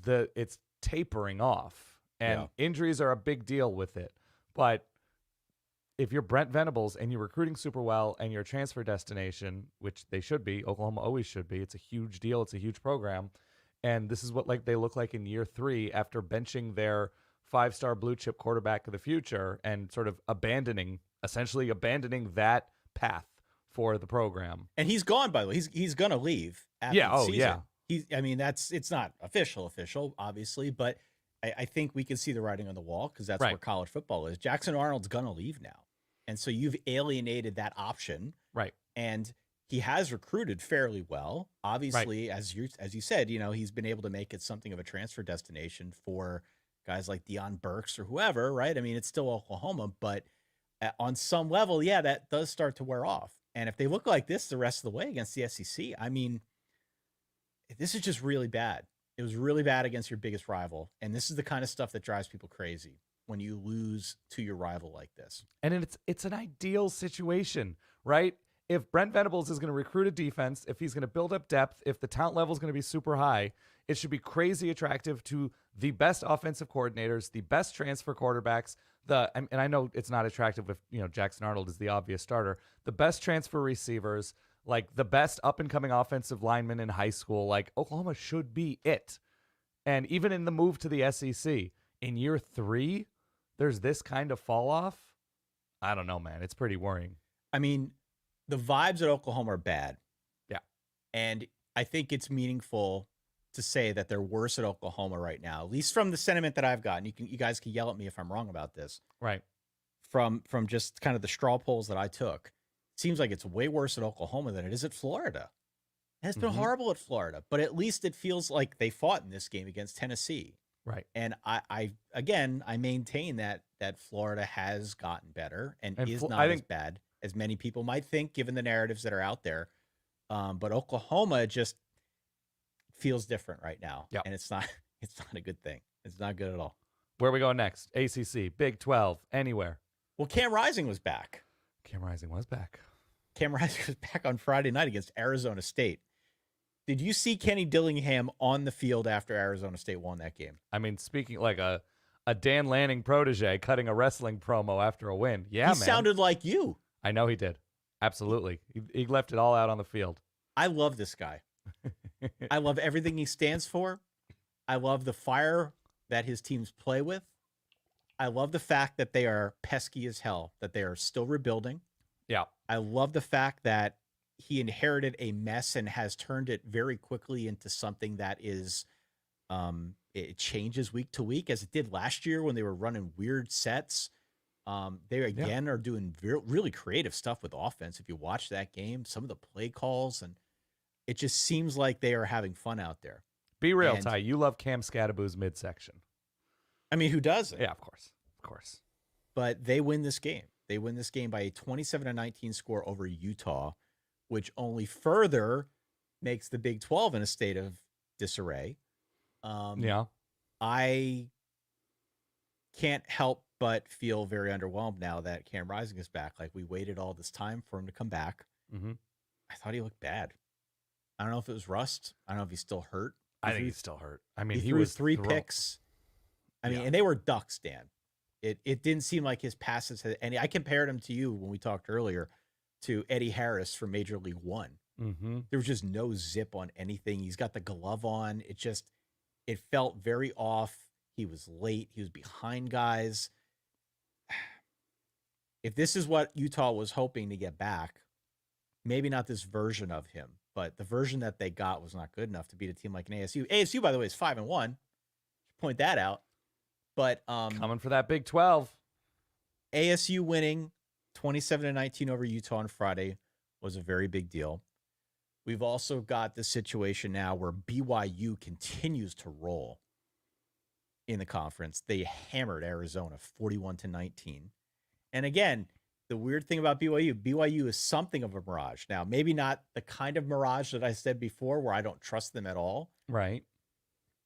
it's tapering off, and injuries are a big deal with it. But if you're Brent Venables and you're recruiting super well and you're a transfer destination, which they should be, Oklahoma always should be. It's a huge deal. It's a huge program. And this is what they look like in year 3 after benching their 5-star blue chip quarterback of the future and sort of essentially abandoning that path for the program. And he's gone, by the way. He's going to leave after the season. It's not official, obviously, but I think we can see the writing on the wall because that's where college football is. Jackson Arnold's going to leave now. And so you've alienated that option. Right. And he has recruited fairly well. Obviously, as you said, he's been able to make it something of a transfer destination for guys like Deion Burks or whoever, right? I mean, it's still Oklahoma, but on some level, that does start to wear off. And if they look like this the rest of the way against the SEC, I mean, this is just really bad. It was really bad against your biggest rival. And this is the kind of stuff that drives people crazy when you lose to your rival like this. And it's an ideal situation, right? If Brent Venables is going to recruit a defense, if he's going to build up depth, if the talent level is going to be super high, it should be crazy attractive to the best offensive coordinators, the best transfer quarterbacks, and I know it's not attractive if, Jackson Arnold is the obvious starter, the best transfer receivers, like the best up-and-coming offensive linemen in high school. Like, Oklahoma should be it. And even in the move to the SEC, in year 3, there's this kind of fall off. I don't know, man. It's pretty worrying. I mean, the vibes at Oklahoma are bad. Yeah. And I think it's meaningful to say that they're worse at Oklahoma right now, at least from the sentiment that I've gotten. You guys can yell at me if I'm wrong about this. Right. From just kind of the straw polls that I took. It seems like it's way worse at Oklahoma than it is at Florida. And it's been horrible at Florida, but at least it feels like they fought in this game against Tennessee. Right. And I maintain that Florida has gotten better and is not as bad as many people might think, given the narratives that are out there. But Oklahoma just feels different right now. Yep. And it's not a good thing. It's not good at all. Where are we going next? ACC, Big 12, anywhere. Well, Cam Rising was back. Cam Rising was back on Friday night against Arizona State. Did you see Kenny Dillingham on the field after Arizona State won that game? I mean, speaking like a Dan Lanning protege cutting a wrestling promo after a win. Yeah, man. He sounded like you. I know he did. Absolutely. He left it all out on the field. I love this guy. I love everything he stands for. I love the fire that his teams play with. I love the fact that they are pesky as hell, that they are still rebuilding. Yeah. I love the fact that he inherited a mess and has turned it very quickly into something that is, it changes week to week, as it did last year when they were running weird sets. They again are doing really creative stuff with offense. If you watch that game, some of the play calls, and it just seems like they are having fun out there. Be real, Ty. You love Cam Scadaboo's midsection. I mean, who doesn't? Yeah, of course. But they win this game. They win this game by a 27-19 score over Utah, which only further makes the Big 12 in a state of disarray. I can't help but feel very underwhelmed now that Cam Rising is back. Like, we waited all this time for him to come back. Mm-hmm. I thought he looked bad. I don't know if it was rust. I don't know if he's still hurt. I think he's still hurt. I mean, he was 3 picks. I mean, and they were ducks, Dan. It didn't seem like his passes had any. I compared him to you when we talked earlier to Eddie Harris from Major League One. Mm-hmm. There was just no zip on anything. He's got the glove on. It felt very off. He was late. He was behind guys. If this is what Utah was hoping to get back, maybe not this version of him, but the version that they got was not good enough to beat a team like an ASU. ASU, by the way, is 5-1. Point that out. But coming for that Big 12. ASU winning 27-19 over Utah on Friday was a very big deal. We've also got the situation now where BYU continues to roll in the conference. They hammered Arizona 41-19. And again, the weird thing about BYU is something of a mirage. Now, maybe not the kind of mirage that I said before where I don't trust them at all. Right.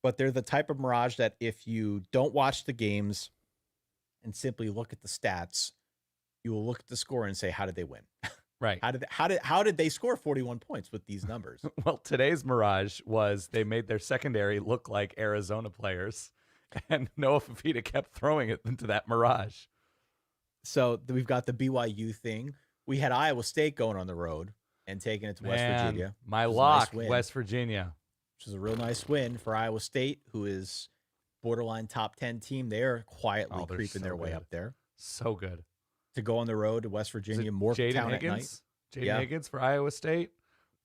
but they're the type of mirage that if you don't watch the games and simply look at the stats, you will look at the score and say, how did they win? Right. How did they score 41 points with these numbers? Well, today's mirage was they made their secondary look like Arizona players, and Noah Fafita kept throwing it into that mirage. So we've got the BYU thing. We had Iowa State going on the road and taking it to West Virginia. My lock, West Virginia. Which is a real nice win for Iowa State, who is borderline top 10 team. They're quietly creeping their way up there. So good. To go on the road to West Virginia, more town at night. Jaden Higgins for Iowa State.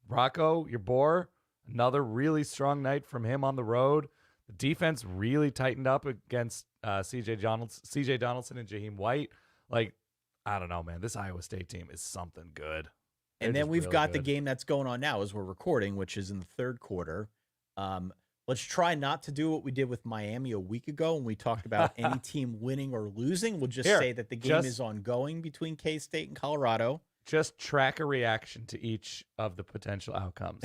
Rocco, your boy, another really strong night from him on the road. The defense really tightened up against CJ Donaldson and Jaheim White. Like, I don't know, man. This Iowa State team is something good. And then we've got the game that's going on now as we're recording, which is in the third quarter. Let's try not to do what we did with Miami a week ago when we talked about any team winning or losing. We'll just say that the game is ongoing between K-State and Colorado. Just track a reaction to each of the potential outcomes.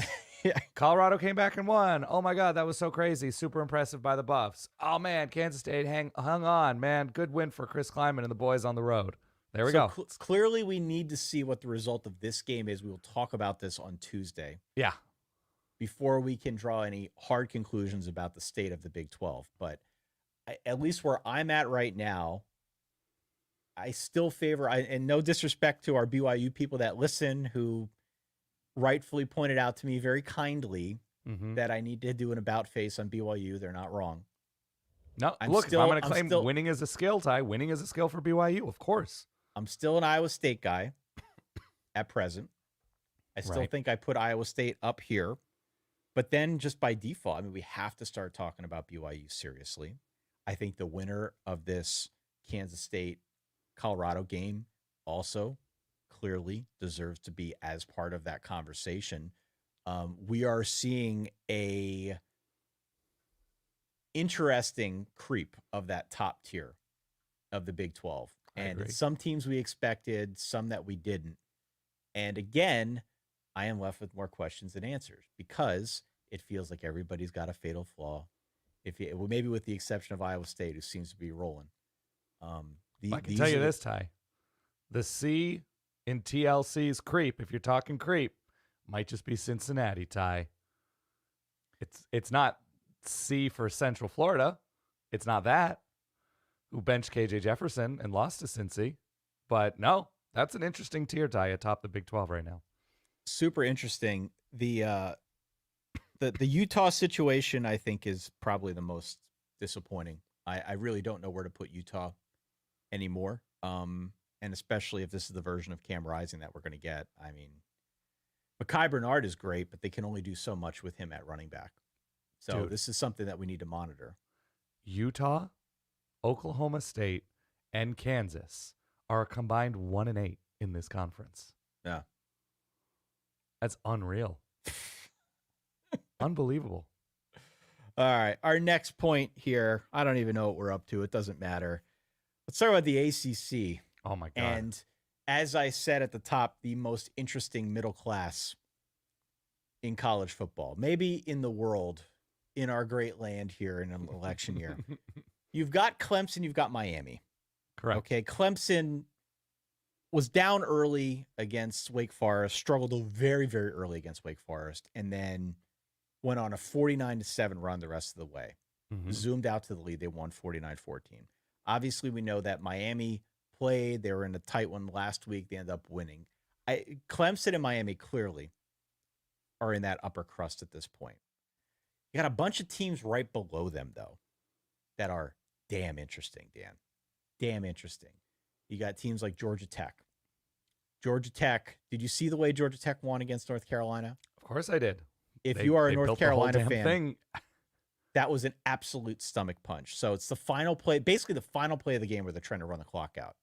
Colorado came back and won. Oh, my God, that was so crazy. Super impressive by the Buffs. Oh, man, Kansas State hung on, man. Good win for Chris Kleiman and the boys on the road. There we go. Clearly, we need to see what the result of this game is. We will talk about this on Tuesday. Yeah. Before we can draw any hard conclusions about the state of the Big 12. But at least where I'm at right now, I still favor, and no disrespect to our BYU people that listen, who rightfully pointed out to me very kindly that I need to do an about face on BYU. They're not wrong. No, I'm going to claim winning is a skill, Ty. Winning is a skill for BYU, of course. I'm still an Iowa State guy at present. I still think I put Iowa State up here. But then just by default, I mean, we have to start talking about BYU seriously. I think the winner of this Kansas State-Colorado game also clearly deserves to be as part of that conversation. We are seeing a interesting creep of that top tier of the Big 12. And some teams we expected, some that we didn't. And again, I am left with more questions than answers because it feels like everybody's got a fatal flaw. Maybe with the exception of Iowa State, who seems to be rolling. I can tell you this, Ty. The C in TLC's creep, if you're talking creep, might just be Cincinnati, Ty. It's not C for Central Florida. It's not that, who benched KJ Jefferson and lost to Cincy. But no, that's an interesting tier, Ty, atop the Big 12 right now. Super interesting. The Utah situation, I think, is probably the most disappointing. I really don't know where to put Utah anymore. And especially if this is the version of Cam Rising that we're going to get. I mean, Mekhi Bernard is great, but they can only do so much with him at running back. So this is something that we need to monitor. Utah, Oklahoma State, and Kansas are a combined 1-8 in this conference. Yeah. That's unreal. Unbelievable. All right. Our next point here, I don't even know what we're up to. It doesn't matter. Let's start with the ACC. Oh, my God. And as I said at the top, the most interesting middle class in college football, maybe in the world, in our great land here in an election year. You've got Clemson, you've got Miami. Correct. Okay, Clemson was down early against Wake Forest, struggled very, very early against Wake Forest, and then went on a 49-7 run the rest of the way. Zoomed out to the lead. They won 49-14. Obviously, we know that Miami played. They were in a tight one last week. They ended up winning. Clemson and Miami clearly are in that upper crust at this point. You got a bunch of teams right below them, though, that are damn interesting, Dan. Damn interesting. You got teams like Georgia Tech. Georgia Tech, did you see the way Georgia Tech won against North Carolina? Of course I did. If you are a North Carolina fan, thing. that was an absolute stomach punch. So it's the final play, basically the final play of the game where they're trying to run the clock out.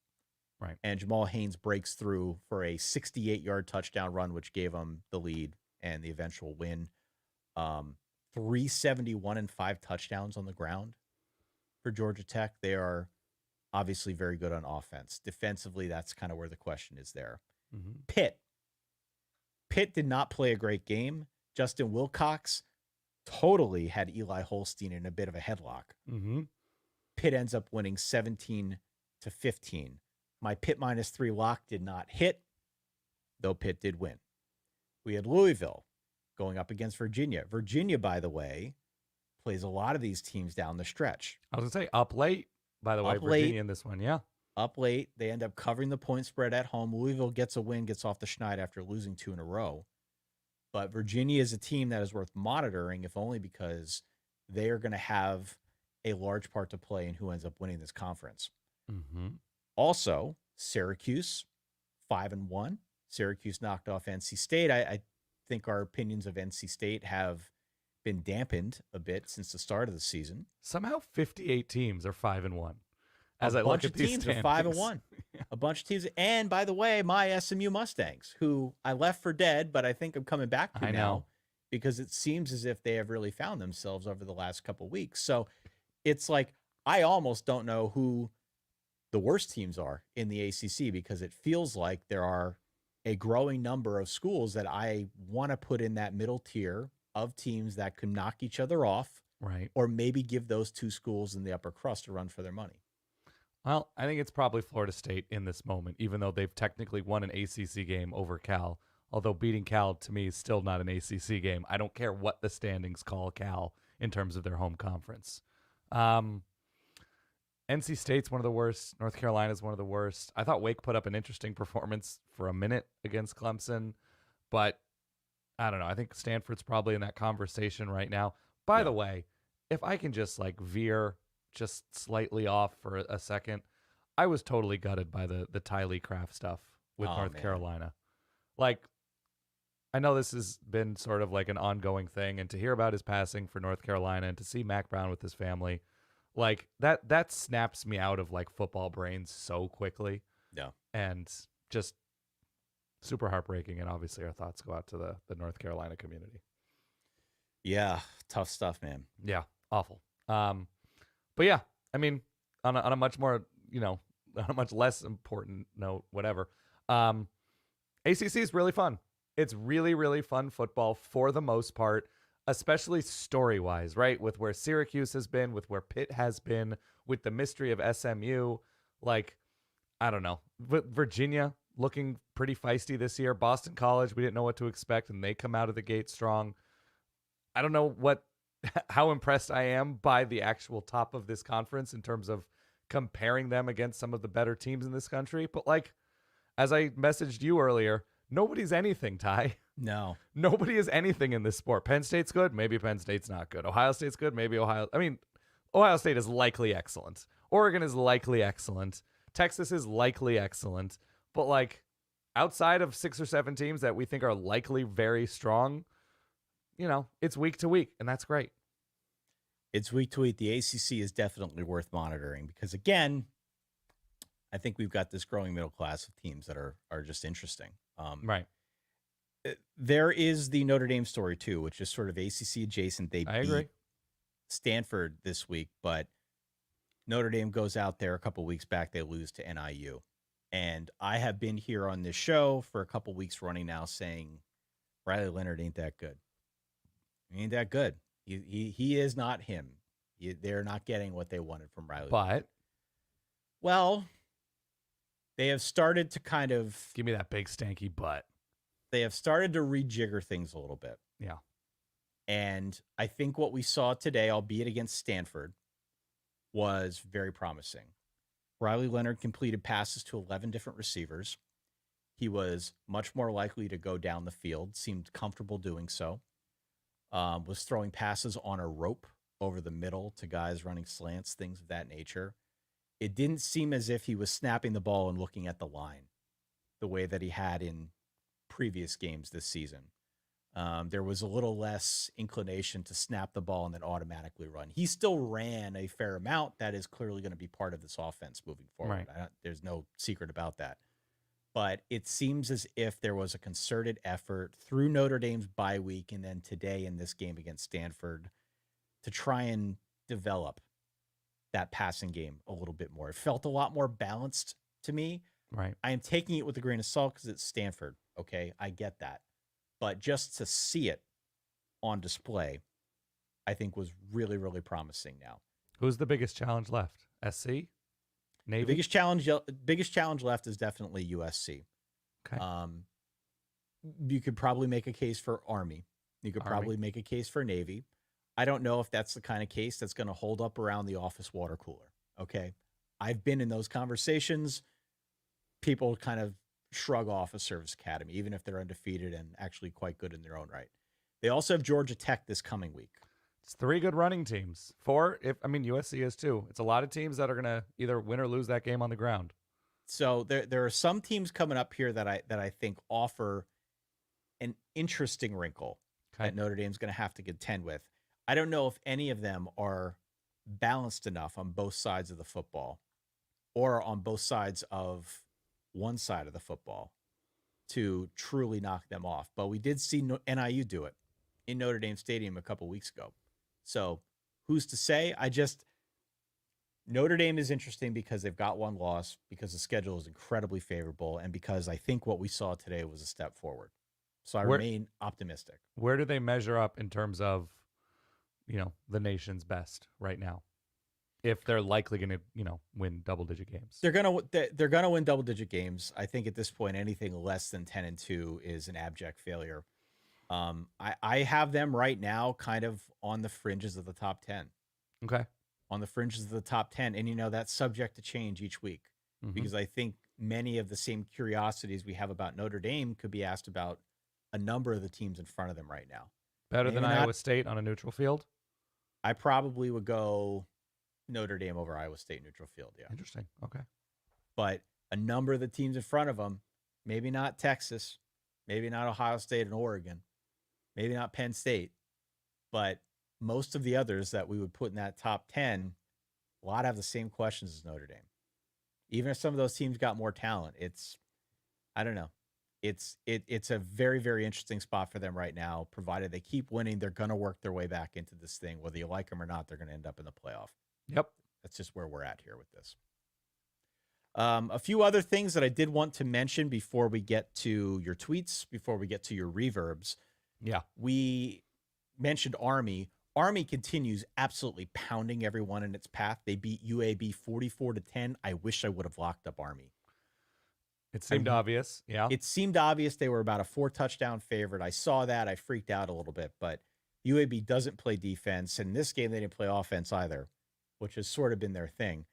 Right. And Jamal Haynes breaks through for a 68-yard touchdown run, which gave them the lead and the eventual win. 371 and 5 touchdowns on the ground for Georgia Tech. They are obviously very good on offense. Defensively, that's kind of where the question is there. Pitt did not play a great game. Justin Wilcox totally had Eli Holstein in a bit of a headlock. Mm-hmm. Pitt ends up winning 17-15. My Pitt -3 lock did not hit, though Pitt did win. We had Louisville going up against Virginia. Virginia, by the way, plays a lot of these teams down the stretch. I was going to say up late, by the way, Virginia in this one. Yeah. Up late. They end up covering the point spread at home. Louisville gets a win, gets off the schneid after losing 2 in a row. But Virginia is a team that is worth monitoring, if only because they are going to have a large part to play in who ends up winning this conference. Mm-hmm. Also, Syracuse, 5-1. Syracuse knocked off NC State. I think our opinions of NC State have been dampened a bit since the start of the season. Somehow 58 teams are 5-1. As a I bunch look at of these teams standings. are 5-1. A bunch of teams. And by the way, my SMU Mustangs, who I left for dead, but I think I'm coming back to now because it seems as if they have really found themselves over the last couple of weeks. So it's like I almost don't know who the worst teams are in the ACC because it feels like there are a growing number of schools that I want to put in that middle tier of teams that can knock each other off, right? Or maybe give those two schools in the upper crust a run for their money. Well, I think it's probably Florida State in this moment, even though they've technically won an ACC game over Cal. Although beating Cal, to me, is still not an ACC game. I don't care what the standings call Cal in terms of their home conference. NC State's one of the worst. North Carolina's one of the worst. I thought Wake put up an interesting performance for a minute against Clemson, but I don't know. I think Stanford's probably in that conversation right now. By the way, if I can just veer just slightly off for a second, I was totally gutted by the Tylee Craft stuff with North Carolina. I know this has been sort of an ongoing thing, and to hear about his passing for North Carolina and to see Mac Brown with his family, that snaps me out of football brains so quickly. Yeah. And just super heartbreaking. And obviously our thoughts go out to the North Carolina community. Yeah. Tough stuff, man. Yeah. Awful. But yeah, I mean, on a much more, on a much less important note, whatever. ACC is really fun. It's really, really fun football for the most part, especially story-wise, right? With where Syracuse has been, with where Pitt has been, with the mystery of SMU. I don't know. Virginia looking pretty feisty this year. Boston College, we didn't know what to expect, and they come out of the gate strong. I don't know how impressed I am by the actual top of this conference in terms of comparing them against some of the better teams in this country. But as I messaged you earlier, nobody's anything, Ty. No. Nobody is anything in this sport. Penn State's good. Maybe Penn State's not good. Ohio State's good. Maybe Ohio State is likely excellent. Oregon is likely excellent. Texas is likely excellent. But outside of 6 or 7 teams that we think are likely very strong, it's week to week, and that's great. It's week to week. The ACC is definitely worth monitoring because, again, I think we've got this growing middle class of teams that are just interesting. Right. There is the Notre Dame story, too, which is sort of ACC adjacent. They beat Stanford this week, but Notre Dame goes out there a couple weeks back. They lose to NIU. And I have been here on this show for a couple weeks running now saying Riley Leonard ain't that good. He ain't that good. He is not him. They're not getting what they wanted from Riley. But, well, they have started to kind of give me that big stanky butt. They have started to rejigger things a little bit. Yeah. And I think what we saw today, albeit against Stanford, was very promising. Riley Leonard completed passes to 11 different receivers. He was much more likely to go down the field, seemed comfortable doing so. Was throwing passes on a rope over the middle to guys running slants, things of that nature. It didn't seem as if he was snapping the ball and looking at the line the way that he had in previous games this season. There was a little less inclination to snap the ball and then automatically run. He still ran a fair amount. That is clearly going to be part of this offense moving forward. Right. There's no secret about that. But it seems as if there was a concerted effort through Notre Dame's bye week and then today in this game against Stanford to try and develop that passing game a little bit more. It felt a lot more balanced to me. Right. I am taking it with a grain of salt because it's Stanford. Okay, I get that. But just to see it on display I think was really, really promising now. Who's the biggest challenge left? SC? Navy? The biggest challenge left is definitely USC. Okay. You could probably make a case for Army. You could probably make a case for Navy. I don't know if that's the kind of case that's going to hold up around the office water cooler. Okay. I've been in those conversations. People kind of shrug off a Service Academy, even if they're undefeated and actually quite good in their own right. They also have Georgia Tech this coming week. It's 3 good running teams. 4, USC is too. It's a lot of teams that are going to either win or lose that game on the ground. So there are some teams coming up here that I think offer an interesting wrinkle that Notre Dame's going to have to contend with. I don't know if any of them are balanced enough on both sides of the football or on both sides of one side of the football to truly knock them off. But we did see NIU do it in Notre Dame Stadium a couple weeks ago. So who's to say? Notre Dame is interesting because they've got one loss, because the schedule is incredibly favorable, and because I think what we saw today was a step forward. So I remain optimistic. Where do they measure up in terms of, the nation's best right now? If they're likely going to, win double-digit games, they're gonna win double-digit games. I think at this point, anything less than 10-2 is an abject failure. I have them right now, kind of on the fringes of the top 10. Okay, on the fringes of the top 10, and that's subject to change each week because I think many of the same curiosities we have about Notre Dame could be asked about a number of the teams in front of them right now. Better than Iowa State on a neutral field? I probably would go Notre Dame over Iowa State neutral field, yeah. Interesting, okay. But a number of the teams in front of them, maybe not Texas, maybe not Ohio State and Oregon, maybe not Penn State, but most of the others that we would put in that top 10, a lot have the same questions as Notre Dame. Even if some of those teams got more talent, I don't know. It's a very, very interesting spot for them right now. Provided they keep winning, they're going to work their way back into this thing. Whether you like them or not, they're going to end up in the playoff. Yep. That's just where we're at here with this. A few other things that I did want to mention before we get to your tweets, before we get to your reverbs. Yeah. We mentioned Army. Army continues absolutely pounding everyone in its path. They beat UAB 44-10. I wish I would have locked up Army. It seemed obvious. Yeah. It seemed obvious they were about a 4-touchdown favorite. I saw that. I freaked out a little bit, but UAB doesn't play defense. And in this game, they didn't play offense either, which has sort of been their thing.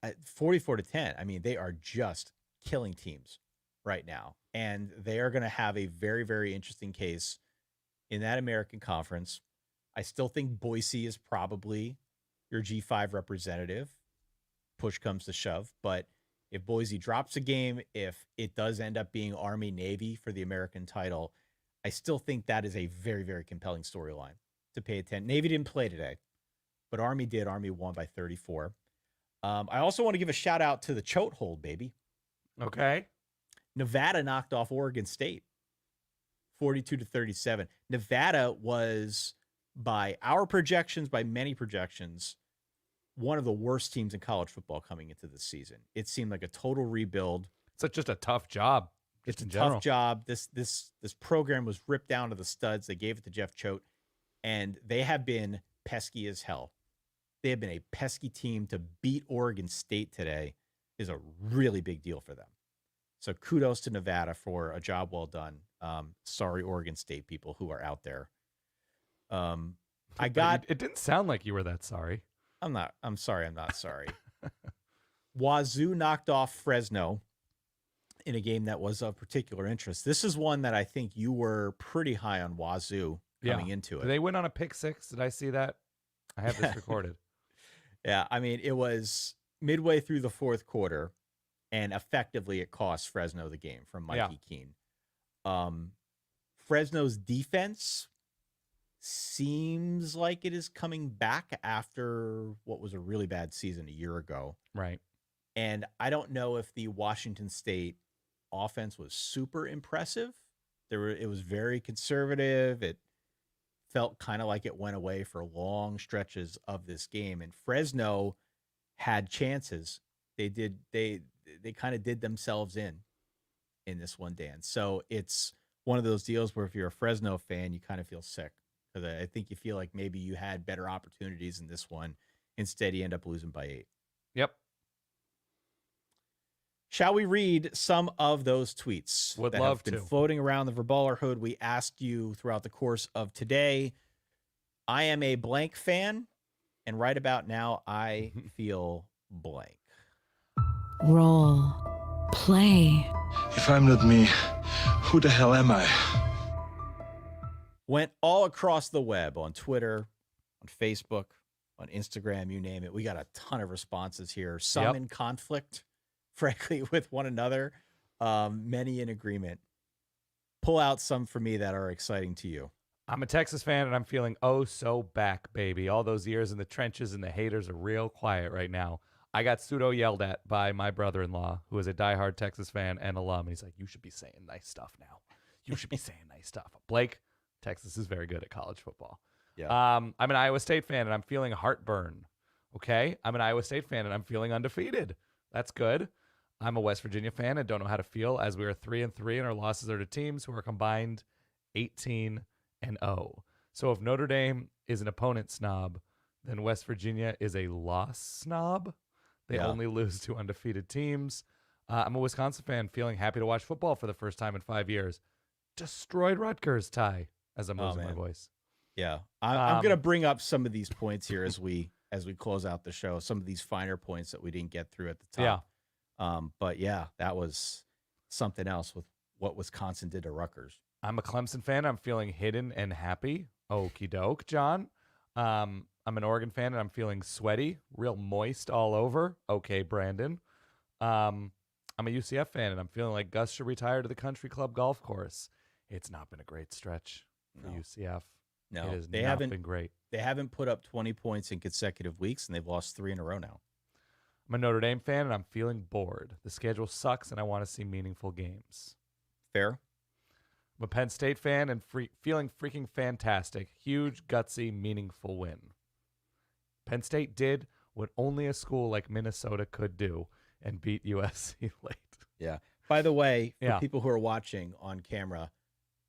44-10. I mean, they are just killing teams right now. And they are going to have a very, very interesting case in that American Conference. I still think Boise is probably your G5 representative. Push comes to shove. But if Boise drops a game, if it does end up being Army-Navy for the American title, I still think that is a very, very compelling storyline to pay attention. Navy didn't play today, but Army did. Army won by 34. I also want to give a shout out to the choke hold, baby. Okay. Nevada knocked off Oregon State 42-37. Nevada was, by our projections, by many projections, one of the worst teams in college football coming into this season. It seemed like a total rebuild. It's just a tough job. It's a tough job. This program was ripped down to the studs. They gave it to Jeff Choate, and they have been pesky as hell. They have been a pesky team. To beat Oregon State today is a really big deal for them. So kudos to Nevada for a job well done. Sorry, Oregon State people who are out there. It didn't sound like you were that sorry. I'm sorry. I'm not sorry. Wazoo knocked off Fresno in a game that was of particular interest. This is one that I think you were pretty high on Wazoo coming into it. Did they win on a pick six? Did I see that? I have this recorded. Yeah, I mean, it was midway through the fourth quarter, and effectively it cost Fresno the game from Mikey Keene. Fresno's defense seems like it is coming back after what was a really bad season a year ago. Right. And I don't know if the Washington State offense was super impressive. It was very conservative. It felt kind of like it went away for long stretches of this game. And Fresno had chances. They kind of did themselves in this one, Dan. So it's one of those deals where if you're a Fresno fan, you kind of feel sick because I think you feel like maybe you had better opportunities in this one. Instead, you end up losing by 8. Yep. Shall we read some of those tweets Would that love have been to. floating around the Verballer hood? We asked you throughout the course of today. I am a blank fan, and right about now, I feel blank. Roll. Play. If I'm not me, who the hell am I? Went all across the web on Twitter, on Facebook, on Instagram, you name it. We got a ton of responses here, some in conflict, frankly, with one another, many in agreement. Pull out some for me that are exciting to you. I'm a Texas fan, and I'm feeling oh so back, baby. All those years in the trenches, and the haters are real quiet right now. I got pseudo yelled at by my brother-in-law, who is a diehard Texas fan and alum. And he's like, you should be saying nice stuff now. You should be saying nice stuff. Blake, Texas is very good at college football. Yeah. I'm an Iowa State fan, and I'm feeling heartburn. Okay? I'm an Iowa State fan, and I'm feeling undefeated. That's good. I'm a West Virginia fan and don't know how to feel, as we are 3-3, and our losses are to teams who are combined 18-0. So if Notre Dame is an opponent snob, then West Virginia is a loss snob. They only lose to undefeated teams. I'm a Wisconsin fan, feeling happy to watch football for the first time in 5 years. Destroyed Rutgers, Ty, as I'm losing my voice. Yeah, I'm going to bring up some of these points here as we close out the show. Some of these finer points that we didn't get through at the top. Yeah. But yeah, that was something else with what Wisconsin did to Rutgers. I'm a Clemson fan. I'm feeling hidden and happy. Okie doke, John. I'm an Oregon fan, and I'm feeling sweaty, real moist all over. Okay, Brandon. I'm a UCF fan, and I'm feeling like Gus should retire to the country club golf course. It's not been a great stretch for UCF. No, it has not been great. They haven't put up 20 points in consecutive weeks, and they've lost 3 in a row now. I'm a Notre Dame fan, and I'm feeling bored. The schedule sucks, and I want to see meaningful games. Fair. I'm a Penn State fan and feeling freaking fantastic. Huge, gutsy, meaningful win. Penn State did what only a school like Minnesota could do and beat USC late. Yeah. By the way, for people who are watching on camera,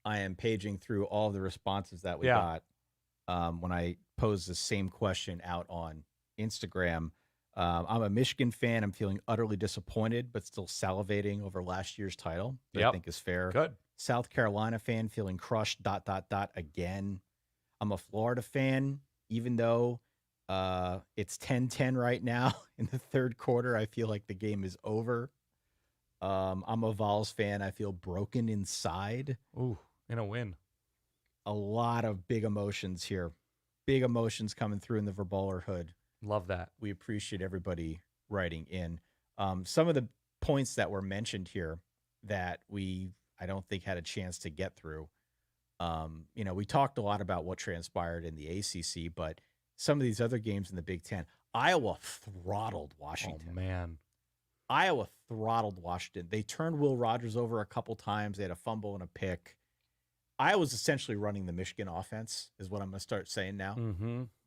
I am paging through all the responses that we got when I posed the same question out on Instagram. I'm a Michigan fan. I'm feeling utterly disappointed, but still salivating over last year's title, which I think is fair. Good. South Carolina fan, feeling crushed, ... again. I'm a Florida fan, even though it's 10-10 right now in the third quarter. I feel like the game is over. I'm a Vols fan. I feel broken inside. Ooh, in a win. A lot of big emotions here. Big emotions coming through in the Verballer hood. Love that. We appreciate everybody writing in. Some of the points that were mentioned here that I don't think had a chance to get through. We talked a lot about what transpired in the ACC, but some of these other games in the Big Ten, Iowa throttled Washington. Oh, man. Iowa throttled Washington. They turned Will Rogers over a couple times. They had a fumble and a pick. Iowa's essentially running the Michigan offense, is what I'm going to start saying now.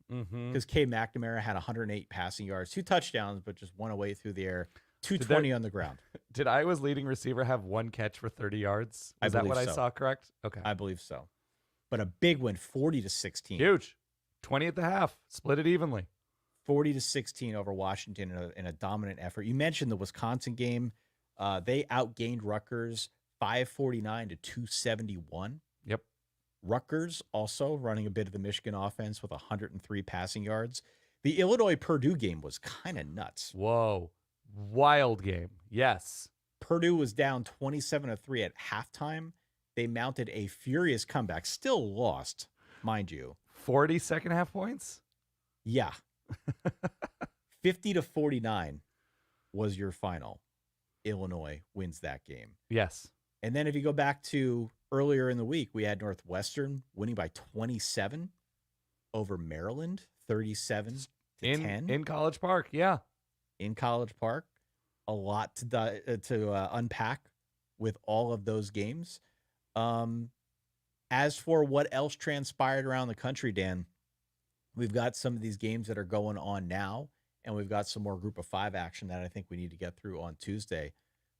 Because K. McNamara had 108 passing yards, 2 touchdowns, but just one away through the air, 220 on the ground. Did Iowa's leading receiver have 1 catch for 30 yards? Is that what I saw correct? Okay. I believe so. But a big win, 40-16. Huge. 20 at the half. Split it evenly. 40-16 over Washington in a dominant effort. You mentioned the Wisconsin game. They outgained Rutgers 549 to 271. Yep. Rutgers also running a bit of the Michigan offense with 103 passing yards. The Illinois-Purdue game was kind of nuts. Whoa. Wild game. Yes. Purdue was down 27-3 at halftime. They mounted a furious comeback. Still lost, mind you. 40 second half points? Yeah. 50-49 was your final. Illinois wins that game. Yes. And then if you go back to earlier in the week, we had Northwestern winning by 27 over Maryland, 37-10. In College Park, yeah. In College Park. A lot to unpack with all of those games. As for what else transpired around the country, Dan, we've got some of these games that are going on now, and we've got some more Group of 5 action that I think we need to get through on Tuesday.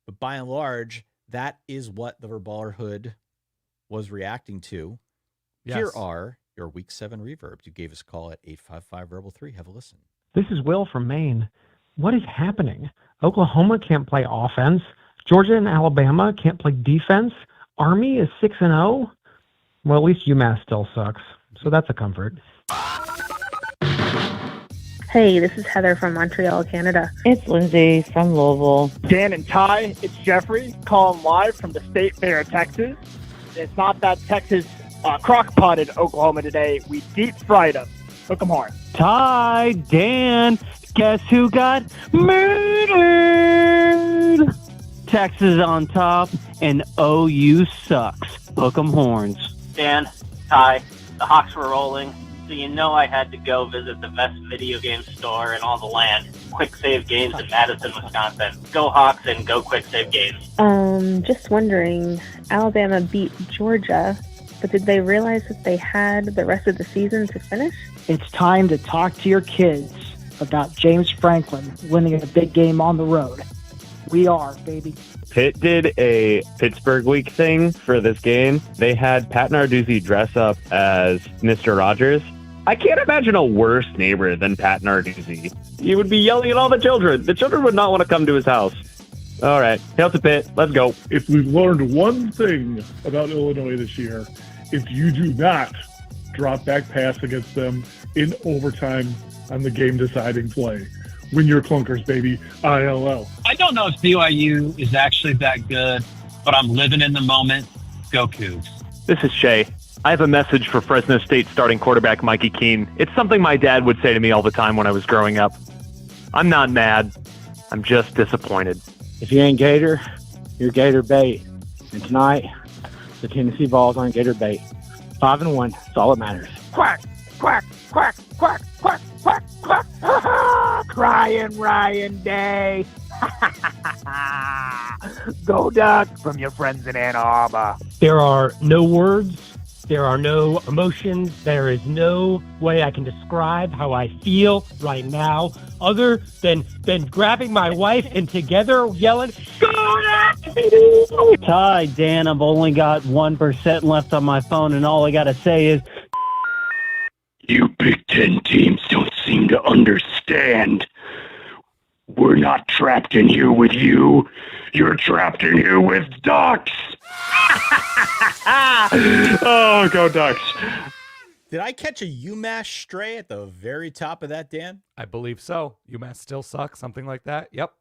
But by and large, that is what the Verballer Hood was reacting to. Yes. Here are your Week 7 Reverbs. You gave us a call at 855-REBEL-3. Have a listen. This is Will from Maine. What is happening? Oklahoma can't play offense. Georgia and Alabama can't play defense. Army is 6-0. Well, at least UMass still sucks, so that's a comfort. Hey, this is Heather from Montreal, Canada. It's Lindsay from Louisville. Dan and Ty, it's Jeffrey calling live from the State Fair, Texas. It's not that Texas crock pot in Oklahoma today. We deep fried them. Hook 'em hard. Ty, Dan, guess who got murdered? Texas on top, and OU sucks. Hook 'em horns. Dan, Ty, the Hawks were rolling, so you know I had to go visit the best video game store in all the land, Quick Save Games in Madison, Wisconsin. Go Hawks and go Quick Save Games. Just wondering, Alabama beat Georgia, but did they realize that they had the rest of the season to finish? It's time to talk to your kids about James Franklin winning a big game on the road. We are, baby. Pitt did a Pittsburgh week thing for this game. They had Pat Narduzzi dress up as Mr. Rogers. I can't imagine a worse neighbor than Pat Narduzzi. He would be yelling at all the children. The children would not want to come to his house. All right, hail to Pitt. Let's go. If we've learned one thing about Illinois this year, if you do not drop back pass against them in overtime on the game-deciding play, win your clunkers, baby. ILL. I don't know if BYU is actually that good, but I'm living in the moment. Go Cougs. This is Shay. I have a message for Fresno State starting quarterback Mikey Keene. It's something my dad would say to me all the time when I was growing up. I'm not mad. I'm just disappointed. If you ain't Gator, you're Gator bait. And tonight, the Tennessee Vols aren't Gator bait. 5-1. That's all that matters. Quack, quack, quack, quack, quack, quack, quack. Crying Ryan Day. Go Ducks from your friends in Ann Arbor. There are no words. There are no emotions. There is no way I can describe how I feel right now other than grabbing my wife and together yelling, "Go Ducks!" Ty, Dan, I've only got 1% left on my phone, and all I got to say is, you Big Ten teams don't seem to understand. We're not trapped in here with you. You're trapped in here with Ducks. Oh, go Ducks. Did I catch a UMass stray at the very top of that, Dan? I believe so. UMass still sucks, something like that. Yep.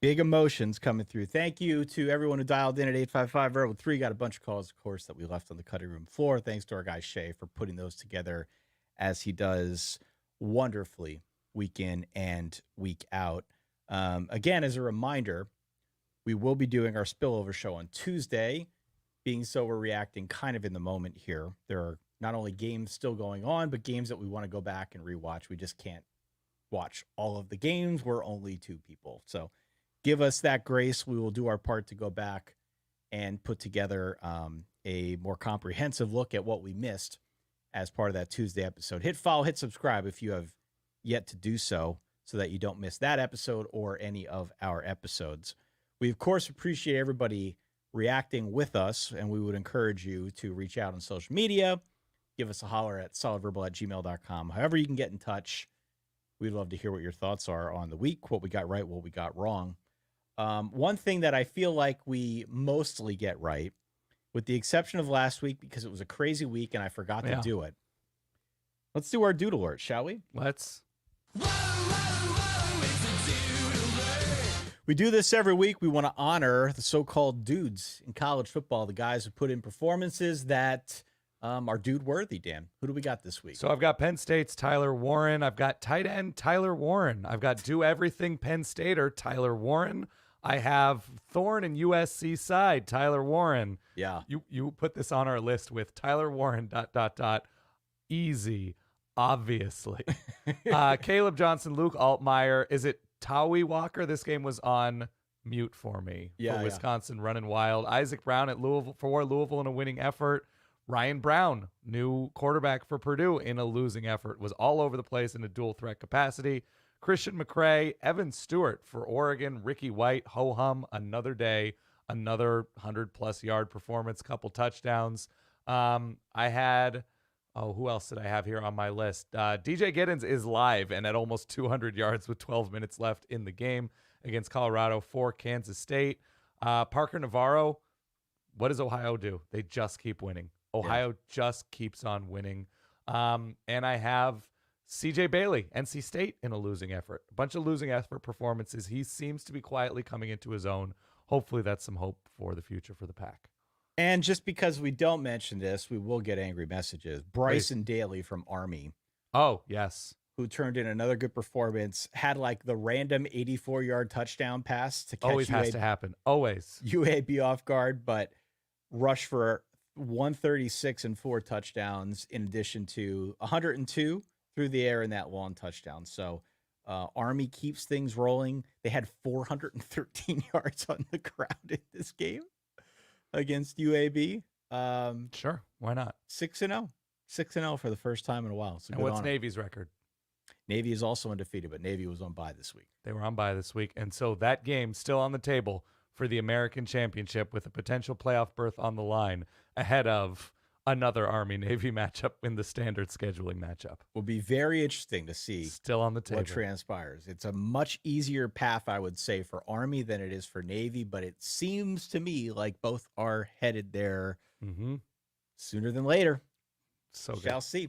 Big emotions coming through. Thank you to everyone who dialed in at 855-3. Got a bunch of calls, of course, that we left on the cutting room floor. Thanks to our guy Shay for putting those together as he does wonderfully week in and week out. Again, as a reminder, we will be doing our spillover show on Tuesday. Being so, we're reacting kind of in the moment here. There are not only games still going on, but games that we want to go back and rewatch. We just can't watch all of the games. We're only two people. So give us that grace. We will do our part to go back and put together a more comprehensive look at what we missed as part of that Tuesday episode. Hit follow, hit subscribe if you have yet to do so that you don't miss that episode or any of our episodes. We, of course, appreciate everybody reacting with us, and we would encourage you to reach out on social media. Give us a holler at solidverbal@gmail.com. However you can get in touch, we'd love to hear what your thoughts are on the week, what we got right, what we got wrong. One thing that I feel like we mostly get right, with the exception of last week because it was a crazy week and I forgot to do it. Let's do our dude alert, shall we? Let's. We do this every week. We want to honor the so-called dudes in college football, the guys who put in performances that are dude-worthy, Dan. Who do we got this week? So I've got Penn State's Tyler Warren. I've got tight end Tyler Warren. I've got do everything Penn Stater Tyler Warren. I have Thorn and USC side Tyler Warren. Yeah. You put this on our list with Tyler Warren ... Easy, obviously. Caleb Johnson, Luke Altmaier. Is it Tawi Walker? This game was on mute for me. Yeah, for Wisconsin running wild. Isaac Brown at Louisville in a winning effort. Ryan Brown, new quarterback for Purdue in a losing effort, was all over the place in a dual threat capacity. Christian McCray, Evan Stewart for Oregon, Ricky White, ho-hum, another day, another 100-plus yard performance, couple touchdowns. I had Oh, who else did I have here on my list? DJ Giddens is live and at almost 200 yards with 12 minutes left in the game against Colorado for Kansas State. Parker Navarro, what does Ohio do? They just keep winning. Ohio just keeps on winning. And I have CJ Bailey, NC State, in a losing effort. A bunch of losing effort performances. He seems to be quietly coming into his own. Hopefully that's some hope for the future for the Pack. And just because we don't mention this, we will get angry messages. Bryson Daly from Army. Oh, yes. Who turned in another good performance, had like the random 84-yard touchdown pass to catch Always has to happen. Always. UAB off guard, but rushed for 136 and 4 touchdowns in addition to 102 through the air in that long touchdown. So Army keeps things rolling. They had 413 yards on the ground in this game against UAB. Sure, why not? 6-0. 6-0 for the first time in a while. So and what's Navy's record? Navy is also undefeated, but Navy was on bye this week. They were on bye this week. And so that game still on the table for the American Championship with a potential playoff berth on the line ahead of another Army-Navy matchup in the standard scheduling matchup. Will be very interesting to see still on the table what transpires. It's a much easier path, I would say, for Army than it is for Navy, but it seems to me like both are headed there sooner than later. So shall see.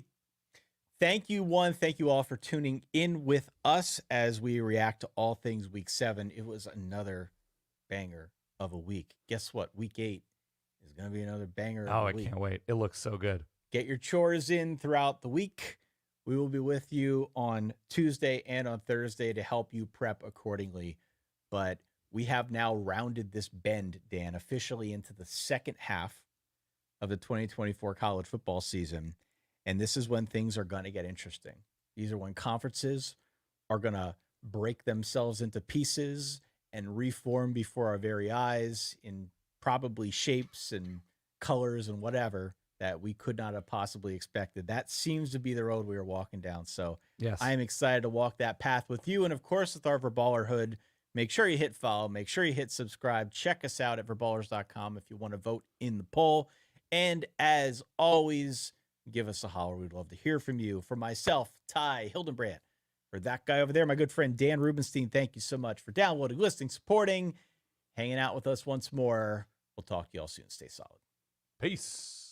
Thank you, one. Thank you all for tuning in with us as we react to all things Week 7. It was another banger of a week. Guess what? Week 8 is going to be another banger of a week. I can't wait. It looks so good. Get your chores in throughout the week. We will be with you on Tuesday and on Thursday to help you prep accordingly. But we have now rounded this bend, Dan, officially into the second half of the 2024 college football season. And this is when things are going to get interesting. These are when conferences are going to break themselves into pieces and reform before our very eyes in probably shapes and colors and whatever that we could not have possibly expected. That seems to be the road we are walking down. So yes, I am excited to walk that path with you. And of course, with our Verballerhood, make sure you hit follow, make sure you hit subscribe. Check us out at verballers.com if you want to vote in the poll. And as always, give us a holler. We'd love to hear from you. For myself, Ty Hildenbrand, for that guy over there, my good friend Dan Rubenstein, thank you so much for downloading, listening, supporting, hanging out with us once more. We'll talk to you all soon. Stay solid. Peace.